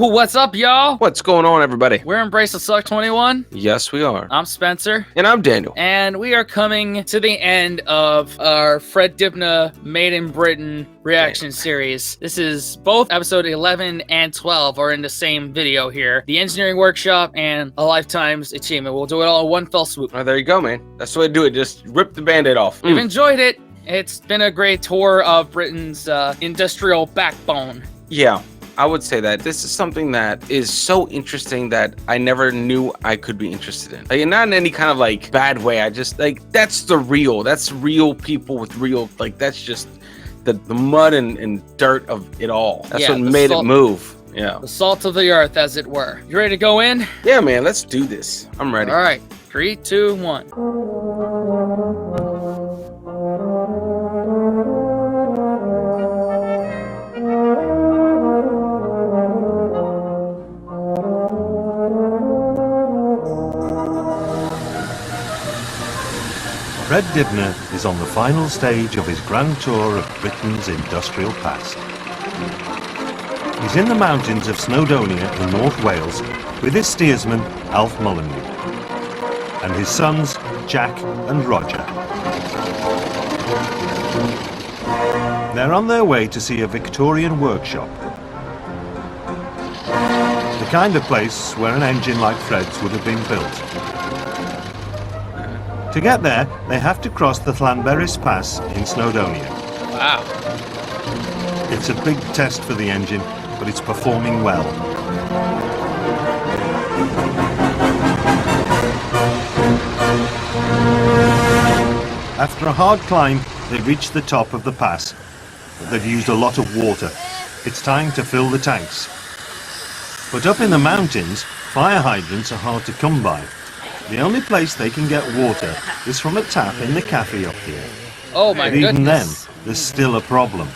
What's up, y'all? What's going on, everybody? We're Embrace the Suck 21. Yes, we are. I'm Spencer. And I'm Daniel. And we are coming to the end of our Fred Dibnah Made in Britain reaction series. This is both episode 11 and 12 are in the same video here. The engineering workshop and a lifetime's achievement. We'll do it all in one fell swoop. Oh, there you go, man. That's the way to do it. Just rip the Band-Aid off. We've enjoyed it. It's been a great tour of Britain's industrial backbone. Yeah. I would say that this is something that is so interesting that I never knew I could be interested in. Like, not in any kind of like bad way. I just like, that's real people with real, like, that's just the mud and dirt of it all. That's what made it move. Yeah. The salt of the earth, as it were. You ready to go in? Yeah, man, let's do this. I'm ready. All right. 3, 2, 1. Fred Dibnah is on the final stage of his grand tour of Britain's industrial past. He's in the mountains of Snowdonia in North Wales with his steersman Alf Mullenweg and his sons Jack and Roger. They're on their way to see a Victorian workshop, the kind of place where an engine like Fred's would have been built. To get there, they have to cross the Llanberis Pass in Snowdonia. Wow. It's a big test for the engine, but it's performing well. After a hard climb, they reach the top of the pass, but they've used a lot of water. It's time to fill the tanks. But up in the mountains, fire hydrants are hard to come by. The only place they can get water is from a tap in the cafe up here. Oh my goodness. But even then, there's still a problem.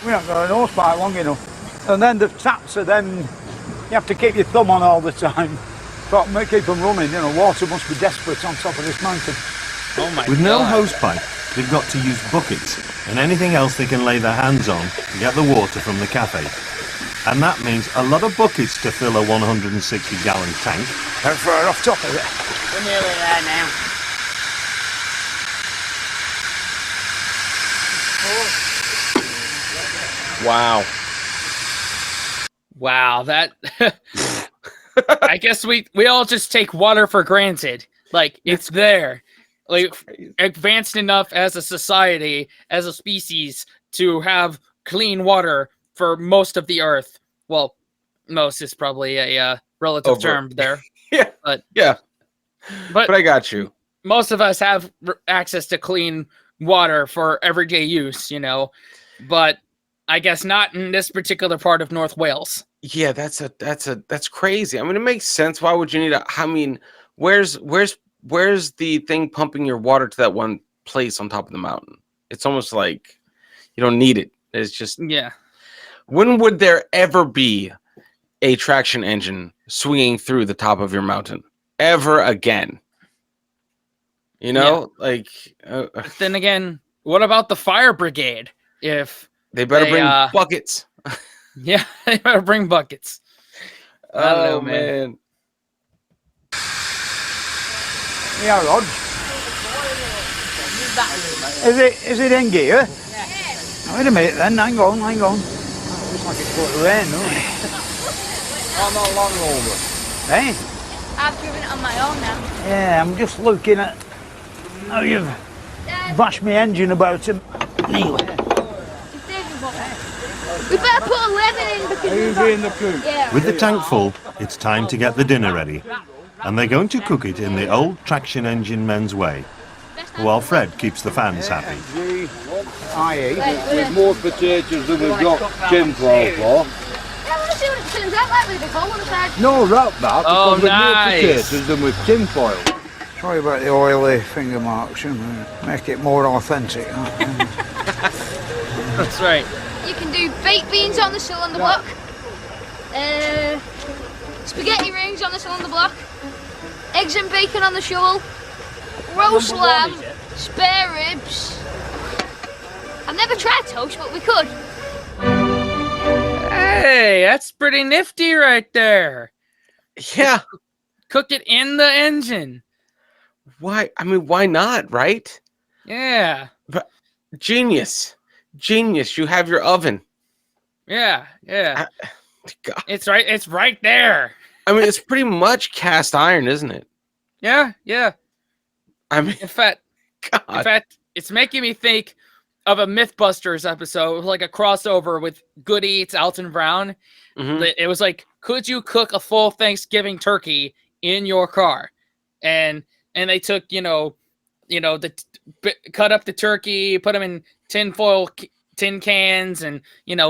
We haven't got an hosepipe long enough. And then the taps are then, you have to keep your thumb on all the time. But keep them running, you know, water must be desperate on top of this mountain. Oh my God. With no hosepipe, they've got to use buckets and anything else they can lay their hands on to get the water from the cafe. And that means a lot of buckets to fill a 160-gallon tank. How far off top of it? We're nearly there now. Wow. Wow, that... I guess we all just take water for granted. Like, it's there. Like, advanced enough as a society, as a species, to have clean water for most of the earth. Well, most is probably a relative term there. Yeah. But I got you. Most of us have access to clean water for everyday use, you know. But I guess not in this particular part of North Wales. Yeah, that's crazy. I mean, it makes sense. Why would you need I mean, where's the thing pumping your water to that one place on top of the mountain? It's almost like you don't need it. It's just When would there ever be a traction engine swinging through the top of your mountain ever again? You know, like. Then again, what about the fire brigade? If they better bring buckets. Yeah, they better bring buckets. I don't know, man. Yeah, Rod. Is it in gear? Yeah. Wait a minute then, hang on. Looks like it's going to rain, doesn't it? I'm not long over. Eh? I've driven it on my own now. Yeah, I'm just looking at how you've bashed my engine about him. Anyway. We better put 11 in because Who's in the coop? Yeah. With the tank full, it's time to get the dinner ready. And they're going to cook it in the old traction engine men's way, while Fred keeps the fans happy. I.e. with more potatoes than we've got tinfoil for. I want to see what it turns out like with a big hole on the side. No, right back, Oh, because nice. with more potatoes than with tinfoil. Sorry about the oily finger marks, and make it more authentic. That's right. You can do baked beans on the cylinder block, spaghetti rings on the cylinder block, eggs and bacon on the shovel, roast lamb, spare ribs. I've never tried toast, but we could. Hey, that's pretty nifty right there. Yeah. Cook it in the engine. Why? I mean, why not? Right? Yeah. Genius. You have your oven. Yeah. God. It's right there. I mean, it's pretty much cast iron, isn't it? Yeah. I mean, In fact, God. it's making me think of a Mythbusters episode, like a crossover with Good Eats, Alton Brown. Mhm. It was like, could you cook a full Thanksgiving turkey in your car? And they took, cut up the turkey, put them in tin cans, and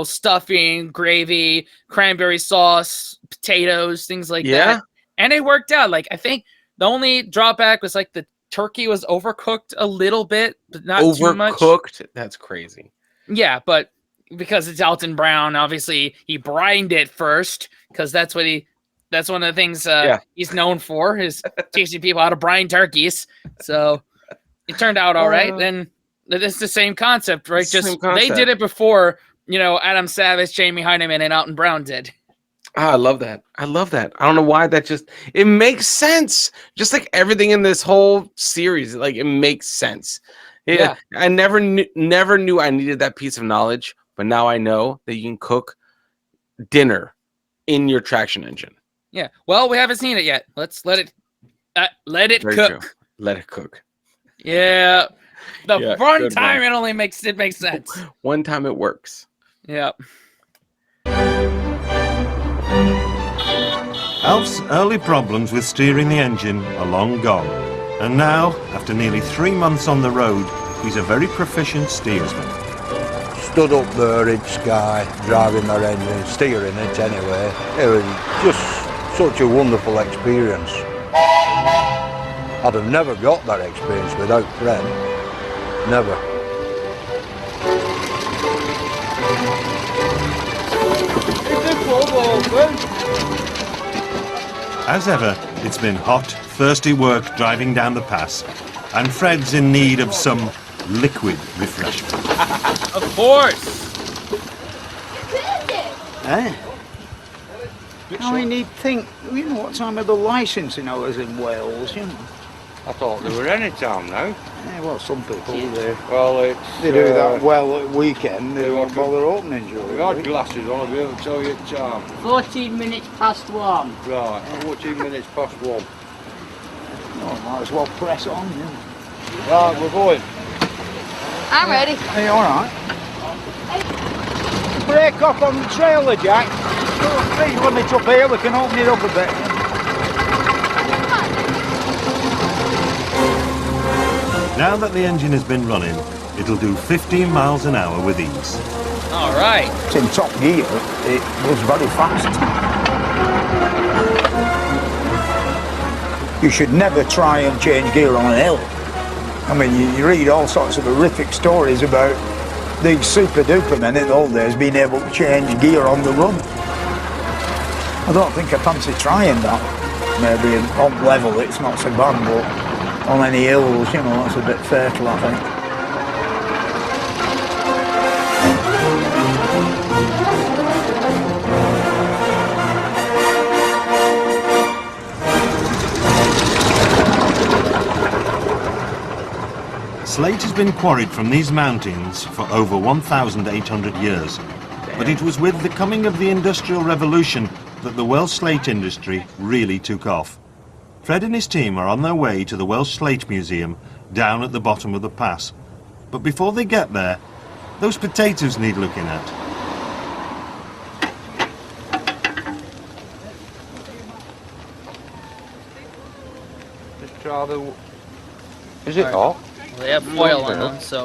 stuffing, gravy, cranberry sauce, potatoes, things like that. And it worked out. Like, I think the only drawback was like the turkey was overcooked a little bit, but not too much. Overcooked? That's crazy. Yeah, but because it's Alton Brown, obviously he brined it first, because that's one of the things he's known for, is teaching people how to brine turkeys. So it turned out all right. Then it's the same concept, right? They did it before, Adam Savage, Jamie Heineman, and Alton Brown did. I love that. I don't know why it makes sense. Just like everything in this whole series, like it makes sense. Yeah. I never knew I needed that piece of knowledge, but now I know that you can cook dinner in your traction engine. Yeah. Well, we haven't seen it yet. Let's let it Very cook. True. Let it cook. Yeah. One good time one. it makes sense. One time it works. Yeah. Alf's early problems with steering the engine are long gone, and now, after nearly 3 months on the road, he's a very proficient steersman. Stood up there in Skye, driving their engine, steering it anyway. It was just such a wonderful experience. I'd have never got that experience without Fred. Never. As ever, it's been hot, thirsty work driving down the pass, and Fred's in need of some liquid refreshment. Of course. Eh? I mean, you'd think, what time are the licensing hours in Wales, I thought they were any time now. Yeah, well, some people do. Well, They do that well at weekend, they won't bother opening during We've the had week. glasses on, I'll be able to tell you the time. 14 minutes past 1. Right, 14 minutes past 1. Oh, might as well press on, Right, we're going. I'm ready. Are you alright? Break off on the trailer, Jack. Speed limit up here, we can open it up a bit. Now that the engine has been running, it'll do 15 miles an hour with ease. All right. It's in top gear, it was very fast. You should never try and change gear on a hill. I mean, you read all sorts of horrific stories about these super duper men in the old days being able to change gear on the run. I don't think I fancy trying that. Maybe on level it's not so bad, but on any hills, that's a bit fatal, I think. Slate has been quarried from these mountains for over 1,800 years. But it was with the coming of the Industrial Revolution that the Welsh slate industry really took off. Fred and his team are on their way to the Welsh Slate Museum down at the bottom of the pass. But before they get there, those potatoes need looking at. Just try the... Is it hot? They have foil on them, so.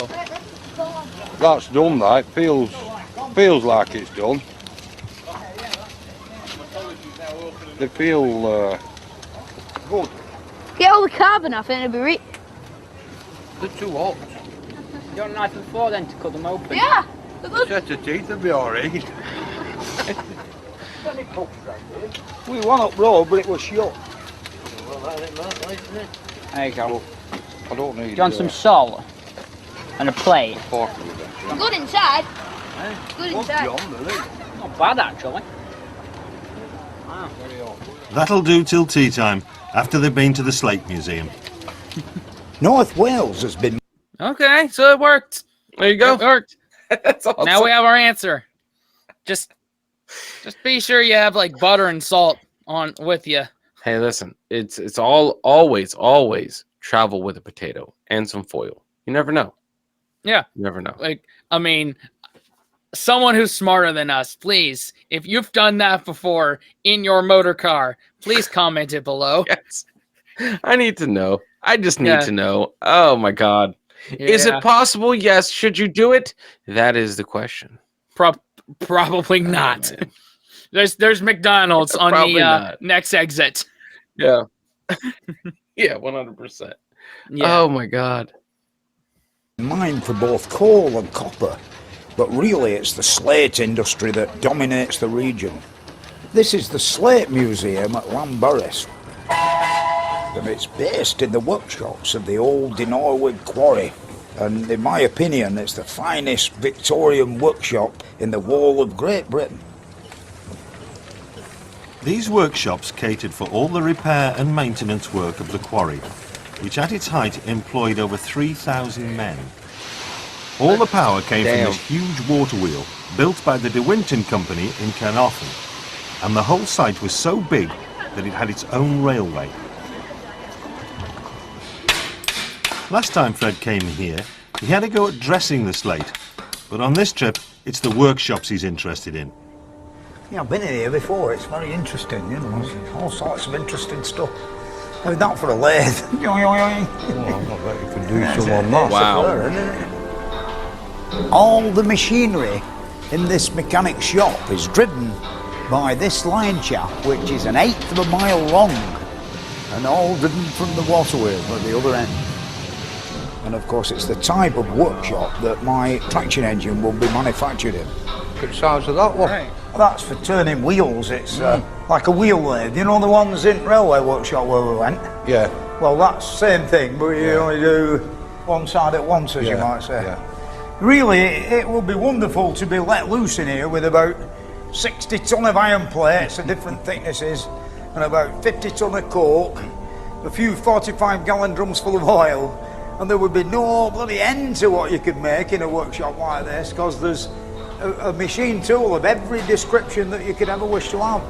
That's done, that. Feels like it's done. They feel good. Get all the carbon off it and it'll be right. They're too hot. You want a knife and fork then to cut them open? Yeah. They're good. Set of teeth will be alright. We went up road, but it was shut. There you go. I don't need... Do you want some salt? And a plate? fork with it. Good inside. Good inside. Beyond, isn't it? Not bad, actually. That'll do till tea time, after they've been to the Slate Museum. North Wales has been... Okay, so it worked. There you go. It worked. That's awesome. Now we have our answer. Just be sure you have like butter and salt on with you. Hey, listen, it's always travel with a potato and some foil. You never know. Yeah. You never know. Like, I mean, someone who's smarter than us, please, if you've done that before in your motor car, please comment it below. Yes. I need to know. I just need to know. Oh my God. Is it possible? Yes. Should you do it? That is the question. Probably not. There's McDonald's on the next exit. Yeah. Yeah, 100%. Yeah. Oh my God. mined for both coal and copper, but really it's the slate industry that dominates the region. This is the Slate Museum at Llanberis, and it's based in the workshops of the old Dinorwig quarry, and in my opinion it's the finest Victorian workshop in the whole of Great Britain. These workshops catered for all the repair and maintenance work of the quarry, which at its height employed over 3,000 men. All the power came from this huge water wheel built by the De Winton Company in Caernarfon, and the whole site was so big that it had its own railway. Last time Fred came here, he had a go at dressing the slate, but on this trip it's the workshops he's interested in. Yeah, I've been in here before, it's very interesting, you know, all sorts of interesting stuff. I mean, not for a lathe. Oh, I bet you could do some on that. Wow. All the machinery in this mechanic shop is driven by this line shaft, which is 1/8 of a mile long, and all driven from the waterway at the other end. And of course it's the type of workshop that my traction engine will be manufactured in. Good size of that one. Right. That's for turning wheels. It's like a wheel lathe. You know the ones in railway workshop where we went? Yeah. Well, that's the same thing, but you only do one side at once, as you might say. Yeah. Really, it would be wonderful to be let loose in here with about 60 ton of iron plates of different thicknesses and about 50 ton of coke, a few 45-gallon drums full of oil, and there would be no bloody end to what you could make in a workshop like this, because there's a machine tool of every description that you could ever wish to have.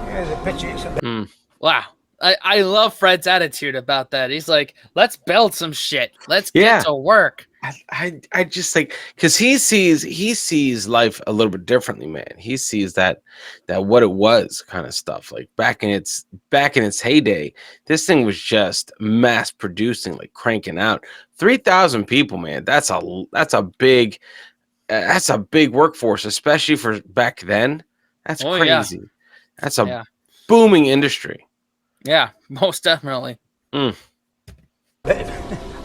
Here's a picture. It's a Wow. I love Fred's attitude about that. He's like, let's build some shit. Let's get to work. I just think because he sees life a little bit differently, man. He sees that what it was kind of stuff. Like back in its heyday, this thing was just mass producing, like cranking out 3,000 people, man. That's a big workforce, especially for back then. That's crazy. Yeah. That's a booming industry. Yeah, most definitely.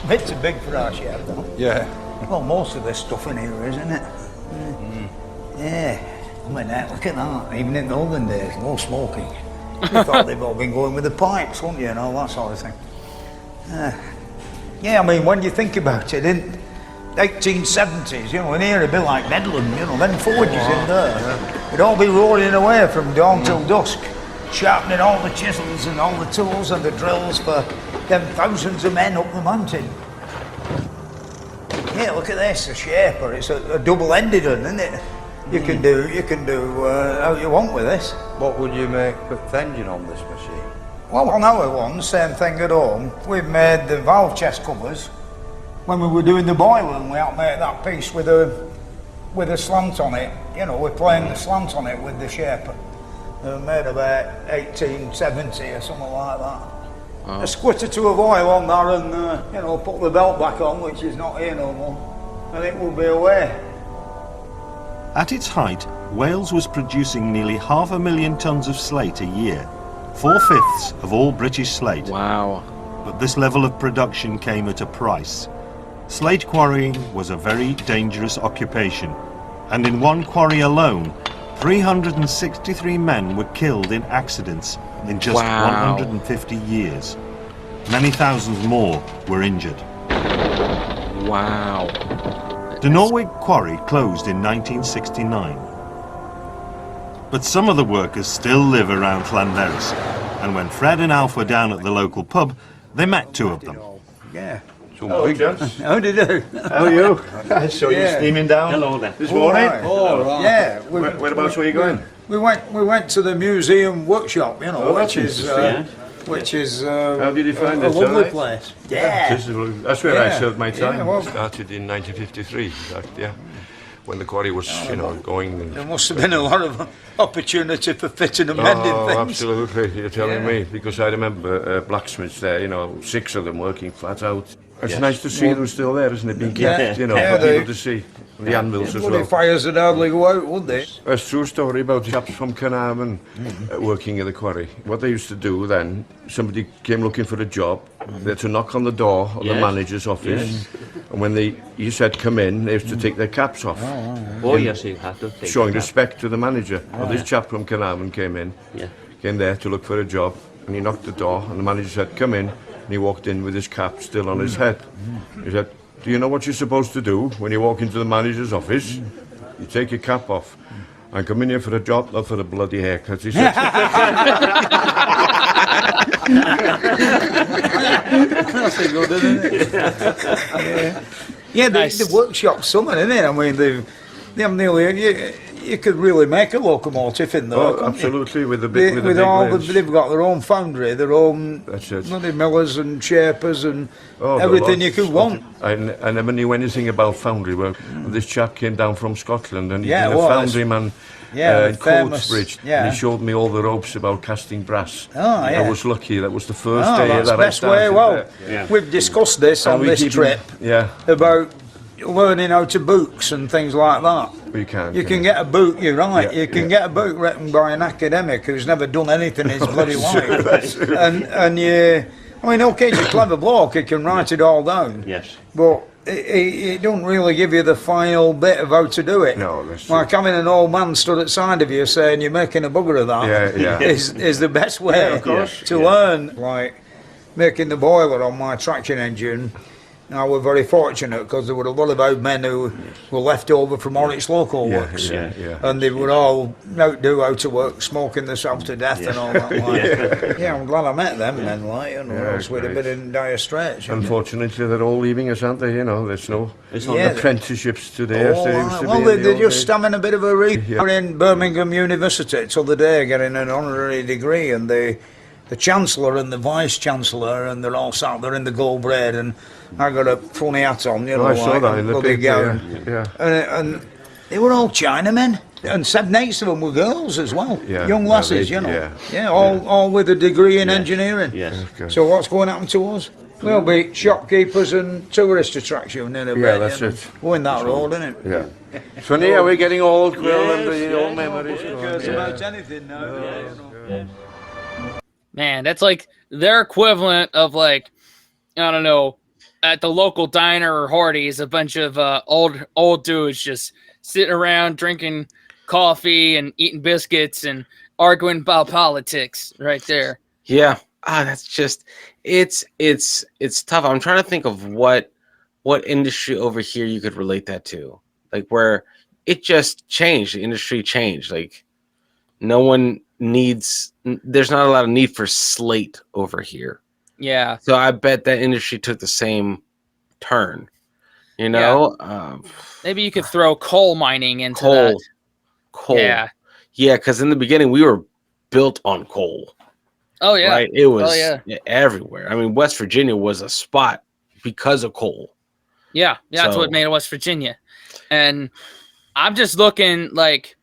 Bits are big for our share, though. Yeah. Well, most of this stuff in here, isn't it? Yeah. I mean, look at that. Even in the olden days, no smoking. You thought they've all been going with the pipes, wouldn't you, and all that sort of thing. Yeah, I mean, when you think about it, in 1870s, you know, in here it'd be like Bedlam, you know, them forges in there. It'd all be roaring away from dawn till dusk, sharpening all the chisels and all the tools and the drills for them thousands of men up the mountain. Yeah, look at this, a shaper. It's a double-ended one, isn't it? You can do how you want with this. What would you make with the engine on this machine? Well, on our one, same thing at home. We've made the valve chest covers. When we were doing the boiler, and we had to make that piece with a slant on it. You know, we're playing the slant on it with the shaper. They were made about 1870 or something like that. A squirt or two of oil on that and, you know, put the belt back on, which is not here no more, and it will be away. At its height, Wales was producing nearly 500,000 tons of slate a year, 4/5 of all British slate. Wow. But this level of production came at a price. Slate quarrying was a very dangerous occupation, and in one quarry alone, 363 men were killed in accidents in just 150 years. Many thousands more were injured. Wow. The Norwich quarry closed in 1969. But some of the workers still live around Llanberis, and when Fred and Alf were down at the local pub, they met two of them. Yeah. Hello, gents. How do you do? How are you? I saw you steaming down this morning. Oh, right. Yeah. Whereabouts were you going? We went to the museum workshop, you know, which is How did you find a it? lovely place. Yeah. That's where I Yeah. served my time. Yeah, well- Started in 1953. Yeah, when the quarry was, going. There must have been a lot of opportunity for fitting and mending Oh, things. absolutely. You're telling me, because I remember blacksmiths there. 6 of them working flat out. It's nice to see them still there, isn't it? Being kept, Yeah, for they- people to see. The anvils as Bloody well. fires would hardly go out, would they? There's a true story about chaps from Carnarvon working at the quarry. What they used to do then, somebody came looking for a job, they had to knock on the door of the manager's office, and when he said come in, they used to take their caps off. Oh, yes, you have to take Showing the cap. respect to the manager. Well, this chap from Carnarvon came in, came there to look for a job, and he knocked the door, and the manager said come in, and he walked in with his cap still on his head. He said, do you know what you're supposed to do when you walk into the manager's office? You take your cap off. I come in here for a job, not for a bloody haircut, he said. That's a good, isn't it? Yeah, the workshop's something, isn't it? I mean, they have nearly. You could really make a locomotive in there. Oh, absolutely, with the big blades. They've got their own foundry, their own That's it. bloody millers and shapers and Oh, everything you could want. I never knew anything about foundry work. This chap came down from Scotland and he'd Yeah, been it a was. foundryman in famous, Coatbridge. yeah. And he showed me all the ropes about casting brass. Oh, yeah. I was lucky. That was the first Oh, day that's that the I best started way. Well, there. we've discussed this And on we this keep trip about learning how to books and things like that. We can. You can get a book, you're right, you can get a book written by an academic who's never done anything in his bloody life. And you, I mean, okay, he's a clever bloke, he can write it all down. Yes. But it don't really give you the final bit of how to do it. No, that's true. Like having an old man stood at side of you saying you're making a bugger of that is the best way to learn. Like making the boiler on my traction engine. Now, we're very fortunate because there were a lot of old men who were left over from Orix Local Works. And they would all do how to work, smoking themselves to death and all that. Like. Yeah, I'm glad I met them then, like, or else we'd have been in dire straits. Unfortunately, they're all leaving us, aren't they? There's no apprenticeships today. Oh, right. Well, they're just having a bit of a read. We're in Birmingham University till the day getting an honorary degree, and the Chancellor and the Vice Chancellor, and they're all sat there in the gold braid, and I got a funny hat on, I saw that in the bloody picture, gown. And they were all Chinamen, and 7/8 of them were girls as well, young lasses, all with a degree in engineering. Yes. So what's going to happen to us? We'll be shopkeepers and tourist attraction in a bit. That's it. Going that road, isn't it? Yeah. It's funny how we're getting old, Will, and the old memories. Cares about anything now. Man, that's like their equivalent of like, I don't know, at the local diner or Hardee's, a bunch of old dudes just sitting around drinking coffee and eating biscuits and arguing about politics right there. Yeah. That's just it's tough. I'm trying to think of what industry over here you could relate that to. Like where it just changed, the industry changed. Like there's not a lot of need for Slate over here. Yeah. So I bet that industry took the same turn. Maybe you could throw coal mining into coal. that. Coal. Yeah. Yeah, because in the beginning we were built on coal. Oh yeah. Right? It was everywhere. I mean, West Virginia was a spot because of coal. Yeah. That's what made it West Virginia. And I'm just looking like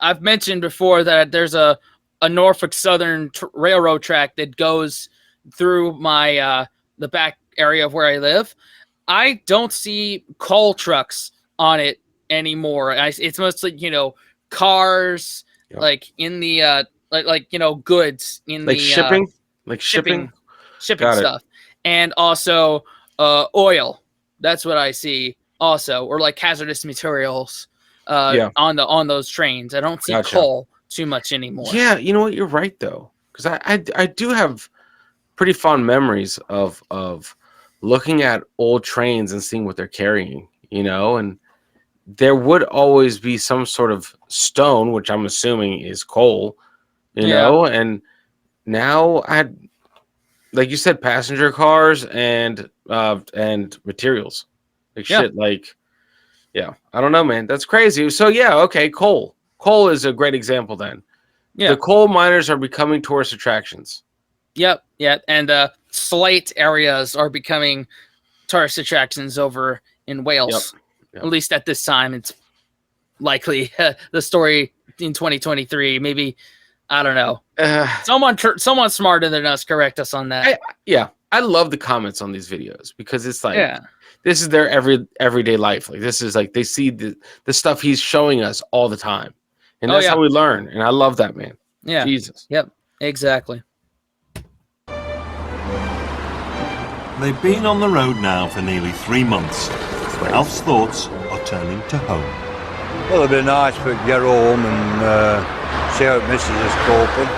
I've mentioned before that there's a Norfolk Southern railroad track that goes through my the back area of where I live. I don't see coal trucks on it anymore. It's mostly cars like in the goods in the shipping, shipping Got stuff, and also oil. That's what I see also, or like hazardous materials. On those trains. I don't see coal too much anymore. Yeah, you know what? You're right though, because I do have pretty fond memories of looking at old trains and seeing what they're carrying. you know, and there would always be some sort of stone, which I'm assuming is coal, you know, and now like you said, passenger cars and materials, like shit, like, yeah, I don't know, man, that's crazy. So yeah, okay, coal is a great example then. The coal miners are becoming tourist attractions. Yep, and Slate areas are becoming tourist attractions over in Wales. Yep. At least at this time, it's likely the story in 2023. Maybe, I don't know. Someone smarter than us correct us on that. I love the comments on these videos because it's like, this is their everyday life. Like, this is like, they see the stuff he's showing us all the time. And that's how we learn. And I love that, man. Yeah. Jesus. Yep. Exactly. They've been on the road now for nearly 3 months. Alf's thoughts are turning to home. Well, it'd be nice to get home and see how Mrs. is coping.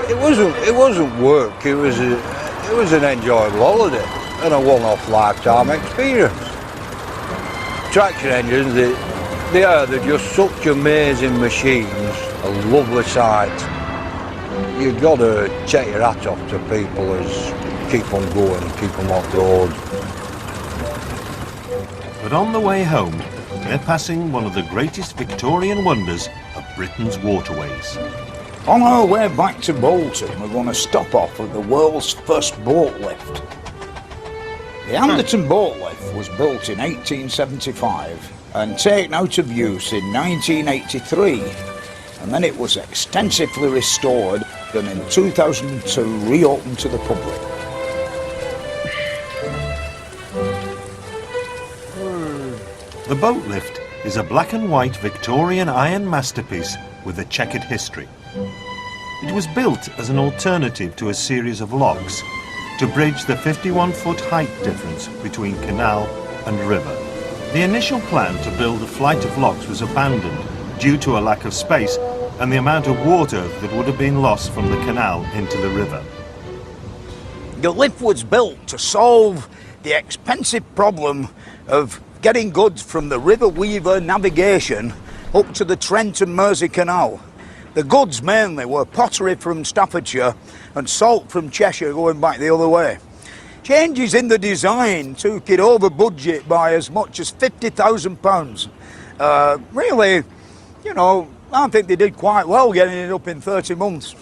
It wasn't work. It was an enjoyable holiday and a one-off lifetime experience. Traction engines, they're just such amazing machines, a lovely sight. You've got to take your hat off to people as keep on going and keep them off the road. But on the way home, they're passing one of the greatest Victorian wonders of Britain's waterways. On our way back to Bolton, we're going to stop off at the world's first boat lift. The Anderton boat lift was built in 1875 and taken out of use in 1983, and then it was extensively restored and in 2002 reopened to the public. The boat lift is a black and white Victorian iron masterpiece with a checkered history. It was built as an alternative to a series of locks to bridge the 51-foot height difference between canal and river. The initial plan to build a flight of locks was abandoned due to a lack of space and the amount of water that would have been lost from the canal into the river. The lift was built to solve the expensive problem of getting goods from the River Weaver navigation up to the Trent and Mersey Canal. The goods mainly were pottery from Staffordshire and salt from Cheshire going back the other way. Changes in the design took it over budget by as much as £50,000. Really, you know, I think they did quite well getting it up in 30 months.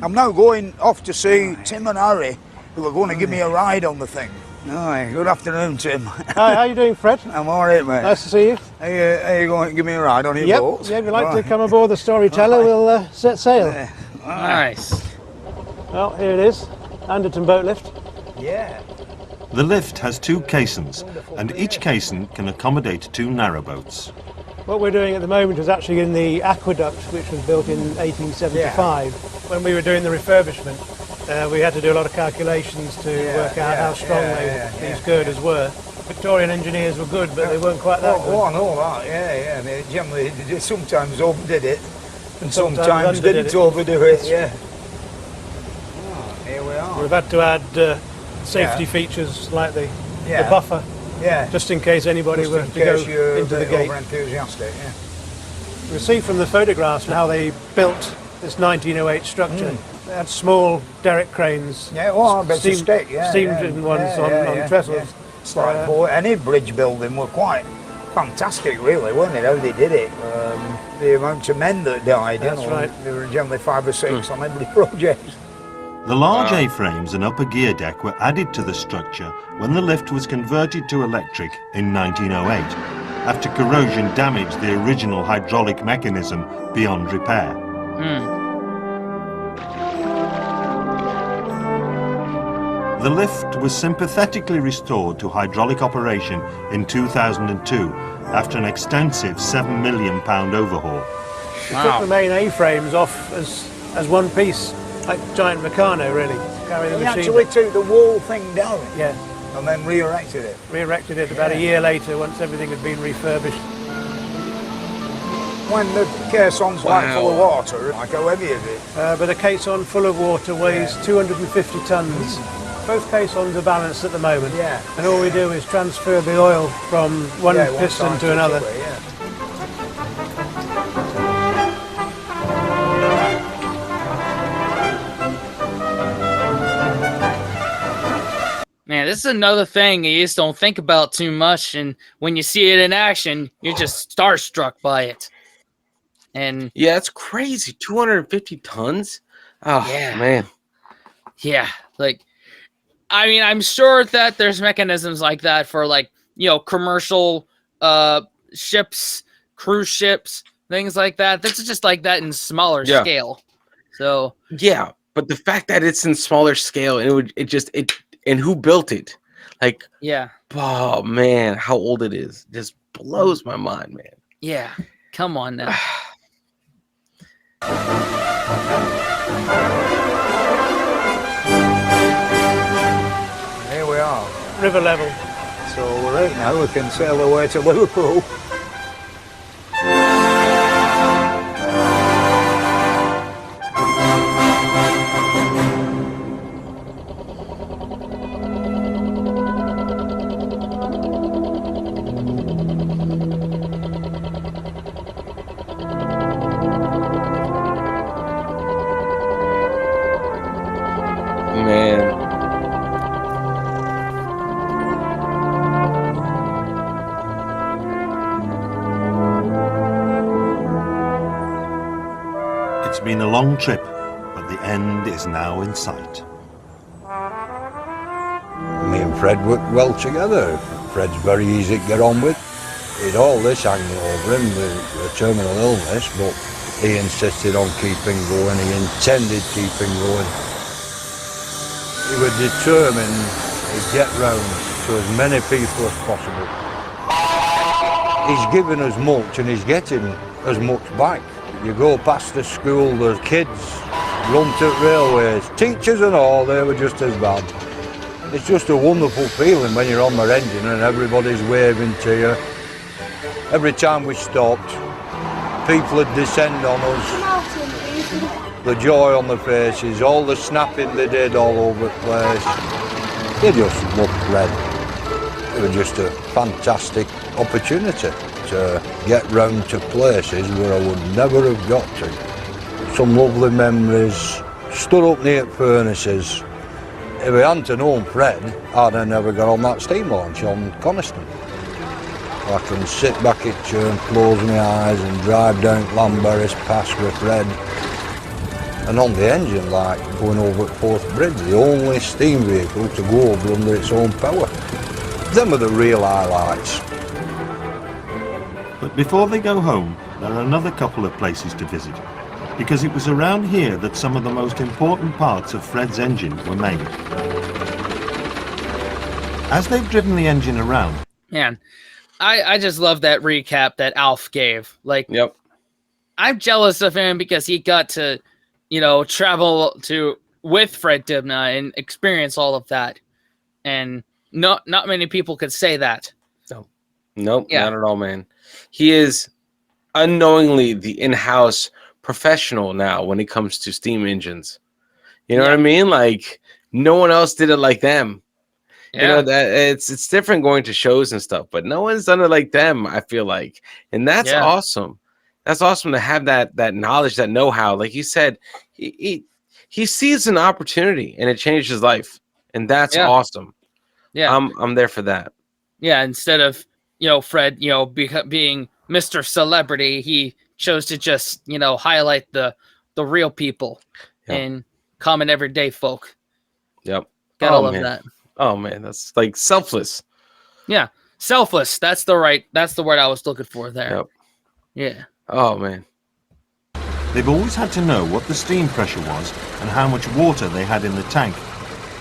I'm now going off to see Tim and Harry, who are going to give me a ride on the thing. Hi, good afternoon, Tim. Hi, how you doing, Fred? I'm all right, mate. Nice to see you. Are you going to give me a ride on your boat? Yeah, if you'd like to come aboard the Storyteller, we'll set sail. Nice. Well, here it is, Anderton boat lift. Yeah. The lift has 2 caissons, and each caisson can accommodate 2 narrowboats. What we're doing at the moment is actually in the aqueduct, which was built in 1875. When we were doing the refurbishment, we had to do a lot of calculations to work out how strong these girders were. Victorian engineers were good, but they weren't quite that good. Oh, I know that, They generally sometimes overdid it, and sometimes didn't overdo it. Yeah. Oh, here we are. We've had to add safety features like the buffer, just in case anybody were to go into the gate. Enthusiastic, You see from the photographs how they built this 1908 structure. They had small derrick cranes, steam-driven ones on trestles. It's like any bridge building were quite fantastic, really, weren't it? How they did it. The amount of men that died, That's right. There were generally 5 or 6 on every project. The large A-frames and upper gear deck were added to the structure when the lift was converted to electric in 1908, after corrosion damaged the original hydraulic mechanism beyond repair. The lift was sympathetically restored to hydraulic operation in 2002 after an extensive £7 million overhaul. We took the main A-frames off as one piece, like giant Meccano, really, carrying the machine. You actually took the whole thing down? Yeah. And then re-erected it? Re-erected it about a year later, once everything had been refurbished. When the caisson's like full of water, like how heavy is it? But a caisson full of water weighs 250 tonnes. Both caissons are balanced at the moment. Yeah. And all we do is transfer the oil from one piston to another. Man, this is another thing you just don't think about too much, and when you see it in action, you're just starstruck by it. And yeah, it's crazy. 250 tons. Oh yeah. Man. Yeah, like, I mean, I'm sure that there's mechanisms like that for, like, you know, commercial ships, cruise ships, things like that. This is just like that in smaller scale. So yeah, but the fact that it's in smaller scale and and who built it? Like, yeah. Oh man, how old it is just blows my mind, man. Yeah, come on now. Here we are. River level. So we're out now, we can sail away to Liverpool. It's been a long trip, but the end is now in sight. Me and Fred worked well together. Fred's very easy to get on with. He'd all this hanging over him, the terminal illness, but he insisted on keeping going. He intended keeping going. He was determined to get round to as many people as possible. He's given as much and he's getting as much back. You go past the school, there's kids run to railways, teachers and all, they were just as bad. It's just a wonderful feeling when you're on their engine and everybody's waving to you. Every time we stopped, people would descend on us. The joy on their faces, all the snapping they did all over the place. They just loved Fred. It was just a fantastic opportunity to get round to places where I would never have got to. Some lovely memories, stood up near furnaces. If I hadn't known Fred, I'd have never got on that steam launch on Coniston. I can sit back at Churn, close my eyes and drive down Lamberris Pass with Fred. And on the engine, like going over at Forth Bridge, the only steam vehicle to go over under its own power. Them are the real highlights. But before they go home, there are another couple of places to visit, because it was around here that some of the most important parts of Fred's engine were made. As they've driven the engine around... Man, I just love that recap that Alf gave. Like, yep. I'm jealous of him because he got to, you know, travel with Fred Dibnah and experience all of that. And not many people could say that. Nope, not at all, man. He is unknowingly the in-house professional now when it comes to steam engines. You know what I mean? Like, no one else did it like them. Yeah. You know, that it's different going to shows and stuff, but no one's done it like them, I feel like. And that's awesome. That's awesome to have that knowledge, that know-how. Like you said, he sees an opportunity and it changed his life. And that's awesome. Yeah. I'm there for that. Yeah, instead of, you know, Fred, you know, being Mr. Celebrity, he chose to just, you know, highlight the real people and common everyday folk. Yep. Gotta love that. Oh man, that's like selfless. Yeah. Selfless. That's the word I was looking for there. Yep. Yeah. Oh man. They've always had to know what the steam pressure was and how much water they had in the tank.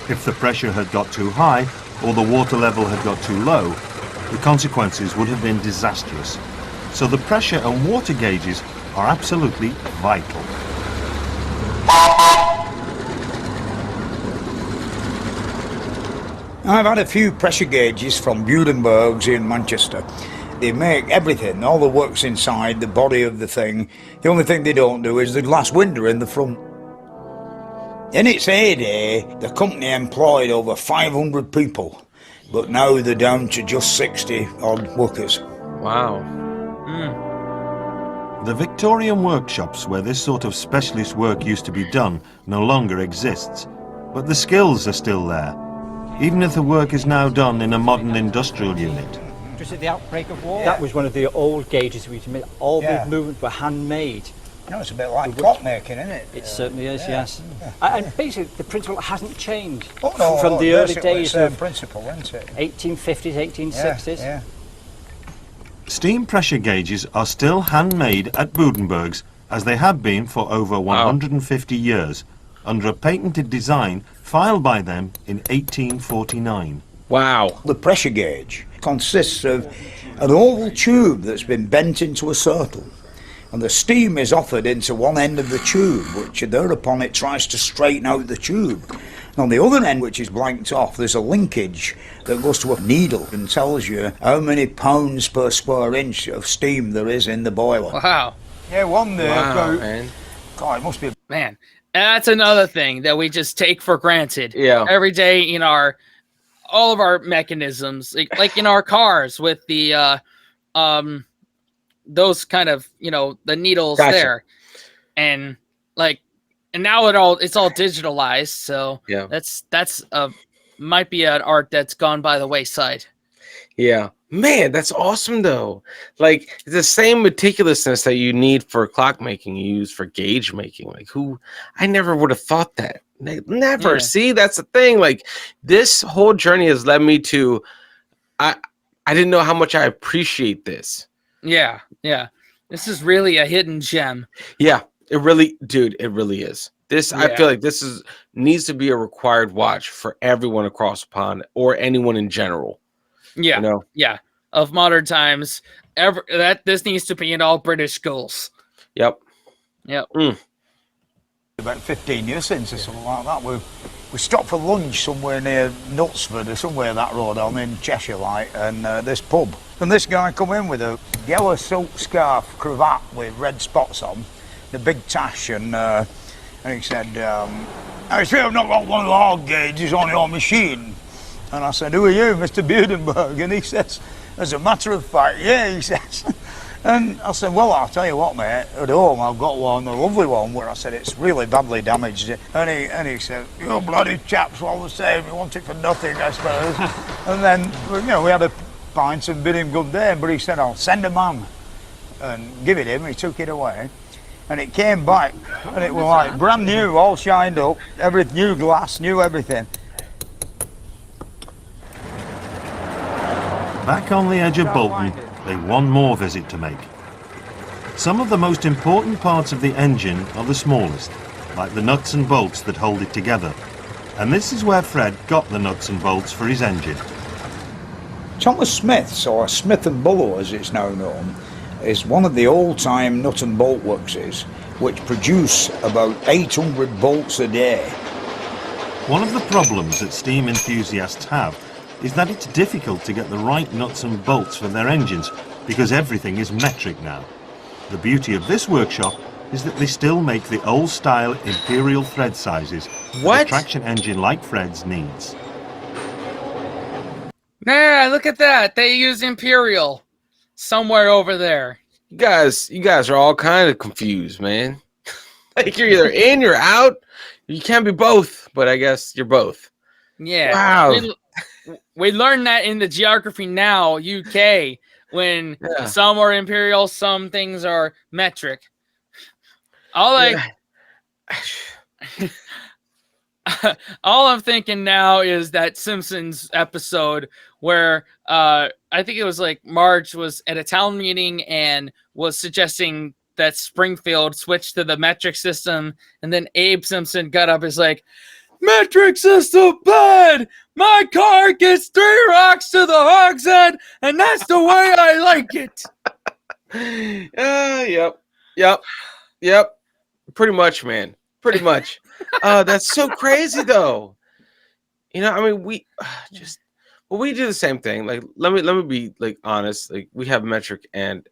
If the pressure had got too high or the water level had got too low, the consequences would have been disastrous. So the pressure and water gauges are absolutely vital. I've had a few pressure gauges from Budenberg's in Manchester. They make everything, all the works inside, the body of the thing. The only thing they don't do is the glass window in the front. In its heyday, the company employed over 500 people, but now they're down to just 60 odd workers. Wow. The Victorian workshops where this sort of specialist work used to be done no longer exists, but the skills are still there, even if the work is now done in a modern industrial unit. Just at the outbreak of war, that was one of the old gauges we made. All the movements were handmade. You know, it's a bit like clockmaking, isn't it? It certainly is, yes. And basically, the principle hasn't changed no, from the early days of principle, isn't it? 1850s, 1860s. Yeah. Steam pressure gauges are still handmade at Budenberg's, as they have been for over 150 years, under a patented design filed by them in 1849. Wow. The pressure gauge consists of an oval tube that's been bent into a circle, and the steam is offered into one end of the tube, which thereupon it tries to straighten out the tube. And on the other end, which is blanked off, there's a linkage that goes to a needle and tells you how many pounds per square inch of steam there is in the boiler. Wow. Yeah, one there. Wow, man. God, it must be. Man, that's another thing that we just take for granted. Yeah. Every day in all of our mechanisms, like in our cars with the those kind of, the needles there, and now it's all digitalized. So yeah, that's might be an art that's gone by the wayside. Yeah, man, that's awesome though. Like the same meticulousness that you need for clockmaking, you use for gauge making. I never would have thought that. Never. Yeah. See, that's the thing. Like this whole journey has led me to, I didn't know how much I appreciate this. Yeah. This is really a hidden gem. Yeah, it really is. I feel like this needs to be a required watch for everyone across the pond or anyone in general. Yeah, yeah. Of modern times, this needs to be in all British schools. Yep. About 15 years since or something like that, we stopped for lunch somewhere near Knutsford or somewhere that road on in Cheshire, and this pub. And this guy come in with a yellow silk scarf cravat with red spots on, the big tash, and he said, I see I've not got one of the hard gauges on your machine. And I said, who are you, Mr. Budenberg? And he says, as a matter of fact, yeah, he says. And I said, well, I'll tell you what, mate, at home I've got one, a lovely one, where I said it's really badly damaged. And he said, you bloody chaps all the same, you want it for nothing, I suppose. And then, we had a pint and bid him good day, but he said, I'll send a man and give it him. He took it away. And it came back, and it was like brand new, all shined up, new glass, new everything. Back on the edge of Bolton, they've one more visit to make. Some of the most important parts of the engine are the smallest, like the nuts and bolts that hold it together. And this is where Fred got the nuts and bolts for his engine. Thomas Smith's, or Smith & Bullough as it's now known, is one of the old-time nut and bolt workses, which produce about 800 bolts a day. One of the problems that steam enthusiasts have is that it's difficult to get the right nuts and bolts for their engines because everything is metric now. The beauty of this workshop is that they still make the old-style imperial thread sizes a traction engine like Fred's needs. Nah, look at that. They use imperial somewhere over there. You guys are all kind of confused, man. Like you're either in, you're out. You can't be both, but I guess you're both. Yeah. Wow. We learned that in the Geography Now UK when some are imperial, some things are metric. All I'm thinking now is that Simpsons episode where I think it was like Marge was at a town meeting and was suggesting that Springfield switch to the metric system, and then Abe Simpson got up and was like, metric system bad! My car gets 3 rocks to the hogshead, and that's the way I like it. Yep. Pretty much, man. Pretty much. That's so crazy, though. We do the same thing. Like, let me be like honest. Like, we have metric and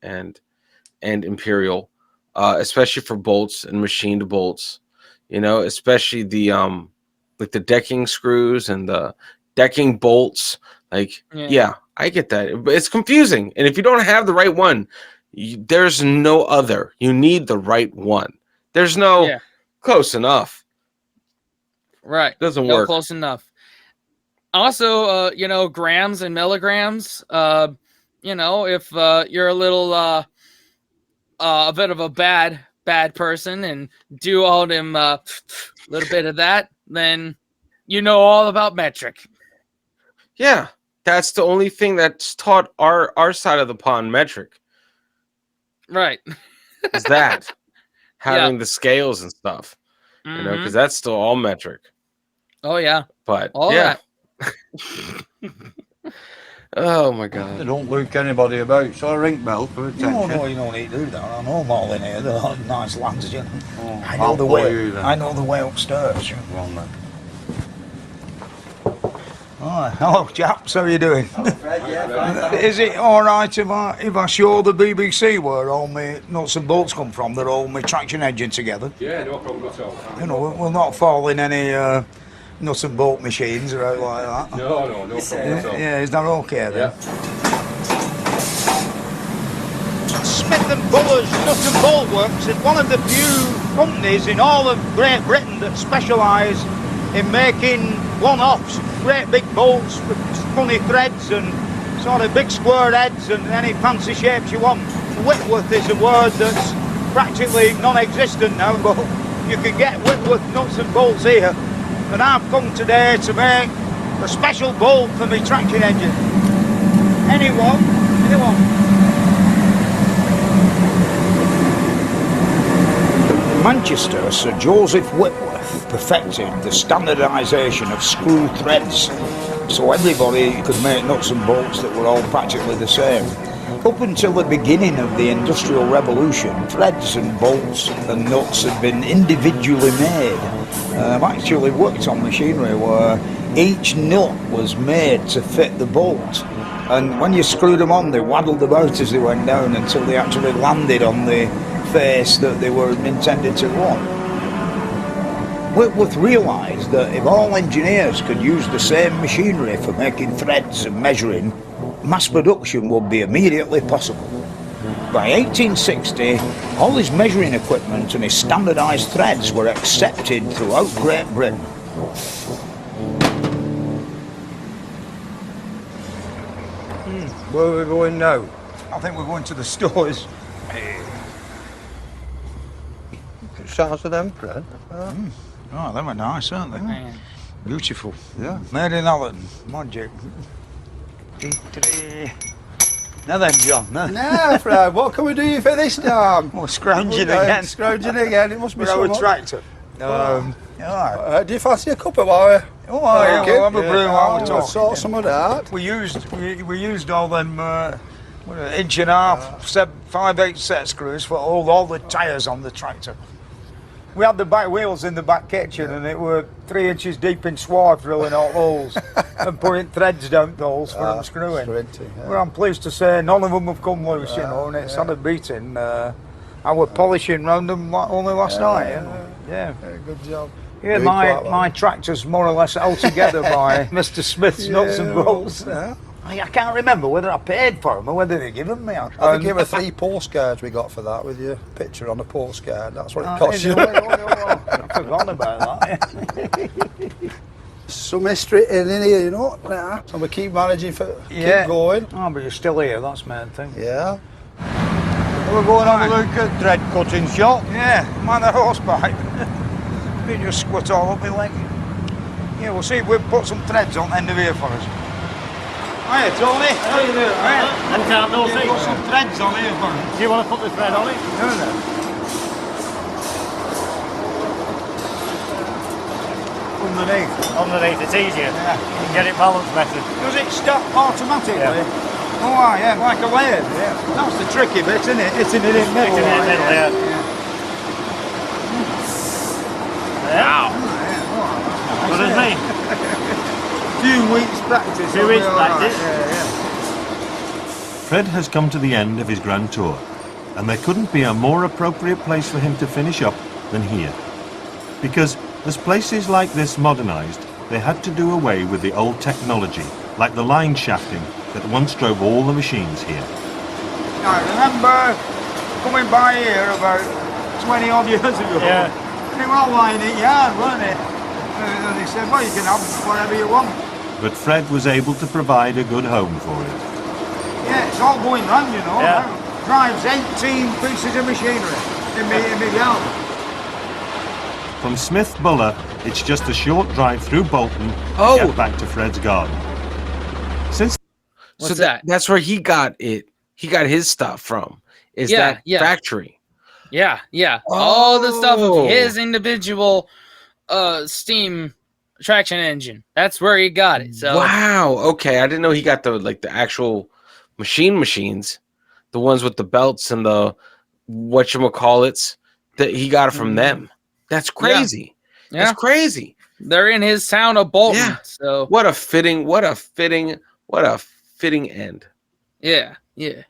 imperial, especially for bolts and machined bolts. especially the like the decking screws and the decking bolts. Like, yeah, I get that, but it's confusing. And if you don't have the right one, there's no other. You need the right one. There's no close enough. Right. Doesn't work. Close enough. Also, grams and milligrams. If you're a little a bit of a bad person and do all them little bit of that, then you know all about metric. Yeah, that's the only thing that's taught our side of the pond, metric. Right. Is that having the scales and stuff, because that's still all metric. Oh yeah. But all that. Oh my God. They don't look anybody about, so I ring bell for attention. No, you don't need to do that. I know them all in here. They're all nice lads, you know. Oh, I know the way. I know the way upstairs. Well, then. Oh, hello, chaps. How are you doing? Is it all right if I show the BBC where all my nuts and bolts come from? They're all my traction engine together. Yeah, no problem at all. We'll not fall in any nuts and bolt machines or out like that. No problem at all. Yeah, is that okay then? Yeah. Smith & Buller's Nut and Bolt Works is one of the few companies in all of Great Britain that specialise in making one-offs, great big bolts with funny threads and sort of big square heads and any fancy shapes you want. Whitworth is a word that's practically non-existent now, but you can get Whitworth nuts and bolts here. And I've come today to make a special bolt for my traction engine. Anyone? Manchester, Sir Joseph Whitworth perfected the standardization of screw threads, so everybody could make nuts and bolts that were all practically the same. Up until the beginning of the Industrial Revolution, threads and bolts and nuts had been individually made. I've actually worked on machinery where each nut was made to fit the bolt, and when you screwed them on, they waddled about as they went down until they actually landed on the face that they were intended to run. Whitworth realised that if all engineers could use the same machinery for making threads and measuring, mass production would be immediately possible. By 1860, all his measuring equipment and his standardised threads were accepted throughout Great Britain. Where are we going now? I think we're going to the stores. Sounds of them, Fred. Oh, them are nice, aren't they? Beautiful. Yeah. Made in Anderton. Magic. Now then, John. Nah, Fred, what can we do for this time? We're scrounging again. Scrounging again, it must be our someone. tractor. Do you fancy a cup of water? Oh, yeah, we'll have a brew while we We'll talk. sort some of that. We used all them 1.5, 5/8 set screws for all the tyres on the tractor. We had the back wheels in the back kitchen and it were 3 inches deep in sward drilling all holes and putting threads down the holes for them screwing. Well, I'm pleased to say none of them have come loose, and it's had a beating. I was polishing round them only last night. Yeah. Good job. Yeah, my tractor's more or less all together by Mr. Smith's nuts and bolts. I can't remember whether I paid for them or whether they given me. I think it were 3 postcards we got for that with your picture on a postcard. That's what it cost you. I've forgotten about that. Some history in here, you know. So we keep managing keep going. Oh, but you're still here, that's the main thing. Yeah. We're going on a look at thread cutting shop. Yeah, man, a horse pipe. You just squat all up my leg. Yeah, we'll see if we'll put some threads on the end of here for us. Hiya, Tony. How you doing? And no yeah, put some threads on here for us. Do you want to put the thread on it? No. Underneath, it's easier. Yeah. You can get it balanced better. Does it stop automatically? Yeah. Oh, yeah, like a lathe. Yeah. That's the tricky bit, isn't it? Hitting it in the middle. Hitting it in the middle, yeah. Wow. What does it mean? Few weeks practice. Few weeks practice. Fred has come to the end of his grand tour, and there couldn't be a more appropriate place for him to finish up than here. Because as places like this modernised, they had to do away with the old technology, like the line shafting that once drove all the machines here. I remember coming by here about 20 odd years ago. Yeah. They were all lying in yard, weren't they? And they said, well, you can have whatever you want. But Fred was able to provide a good home for it. Yeah, it's all going round, you know. Yeah. Drives 18 pieces of machinery in my yard. From Smith Buller, it's just a short drive through Bolton Oh. to get back to Fred's garden. Since What's that? That's where he got it. He got his stuff from. Is Yeah, that yeah. factory? Yeah, yeah. All the stuff Oh. of his individual steam traction engine. That's where he got it. So Wow. Okay, I didn't know he got the actual machines, the ones with the belts and the whatchamacallits, that he got it from them. That's crazy. yeah, That's crazy. they're in his town of Bolton. Yeah. So What a fitting end. yeah, yeah.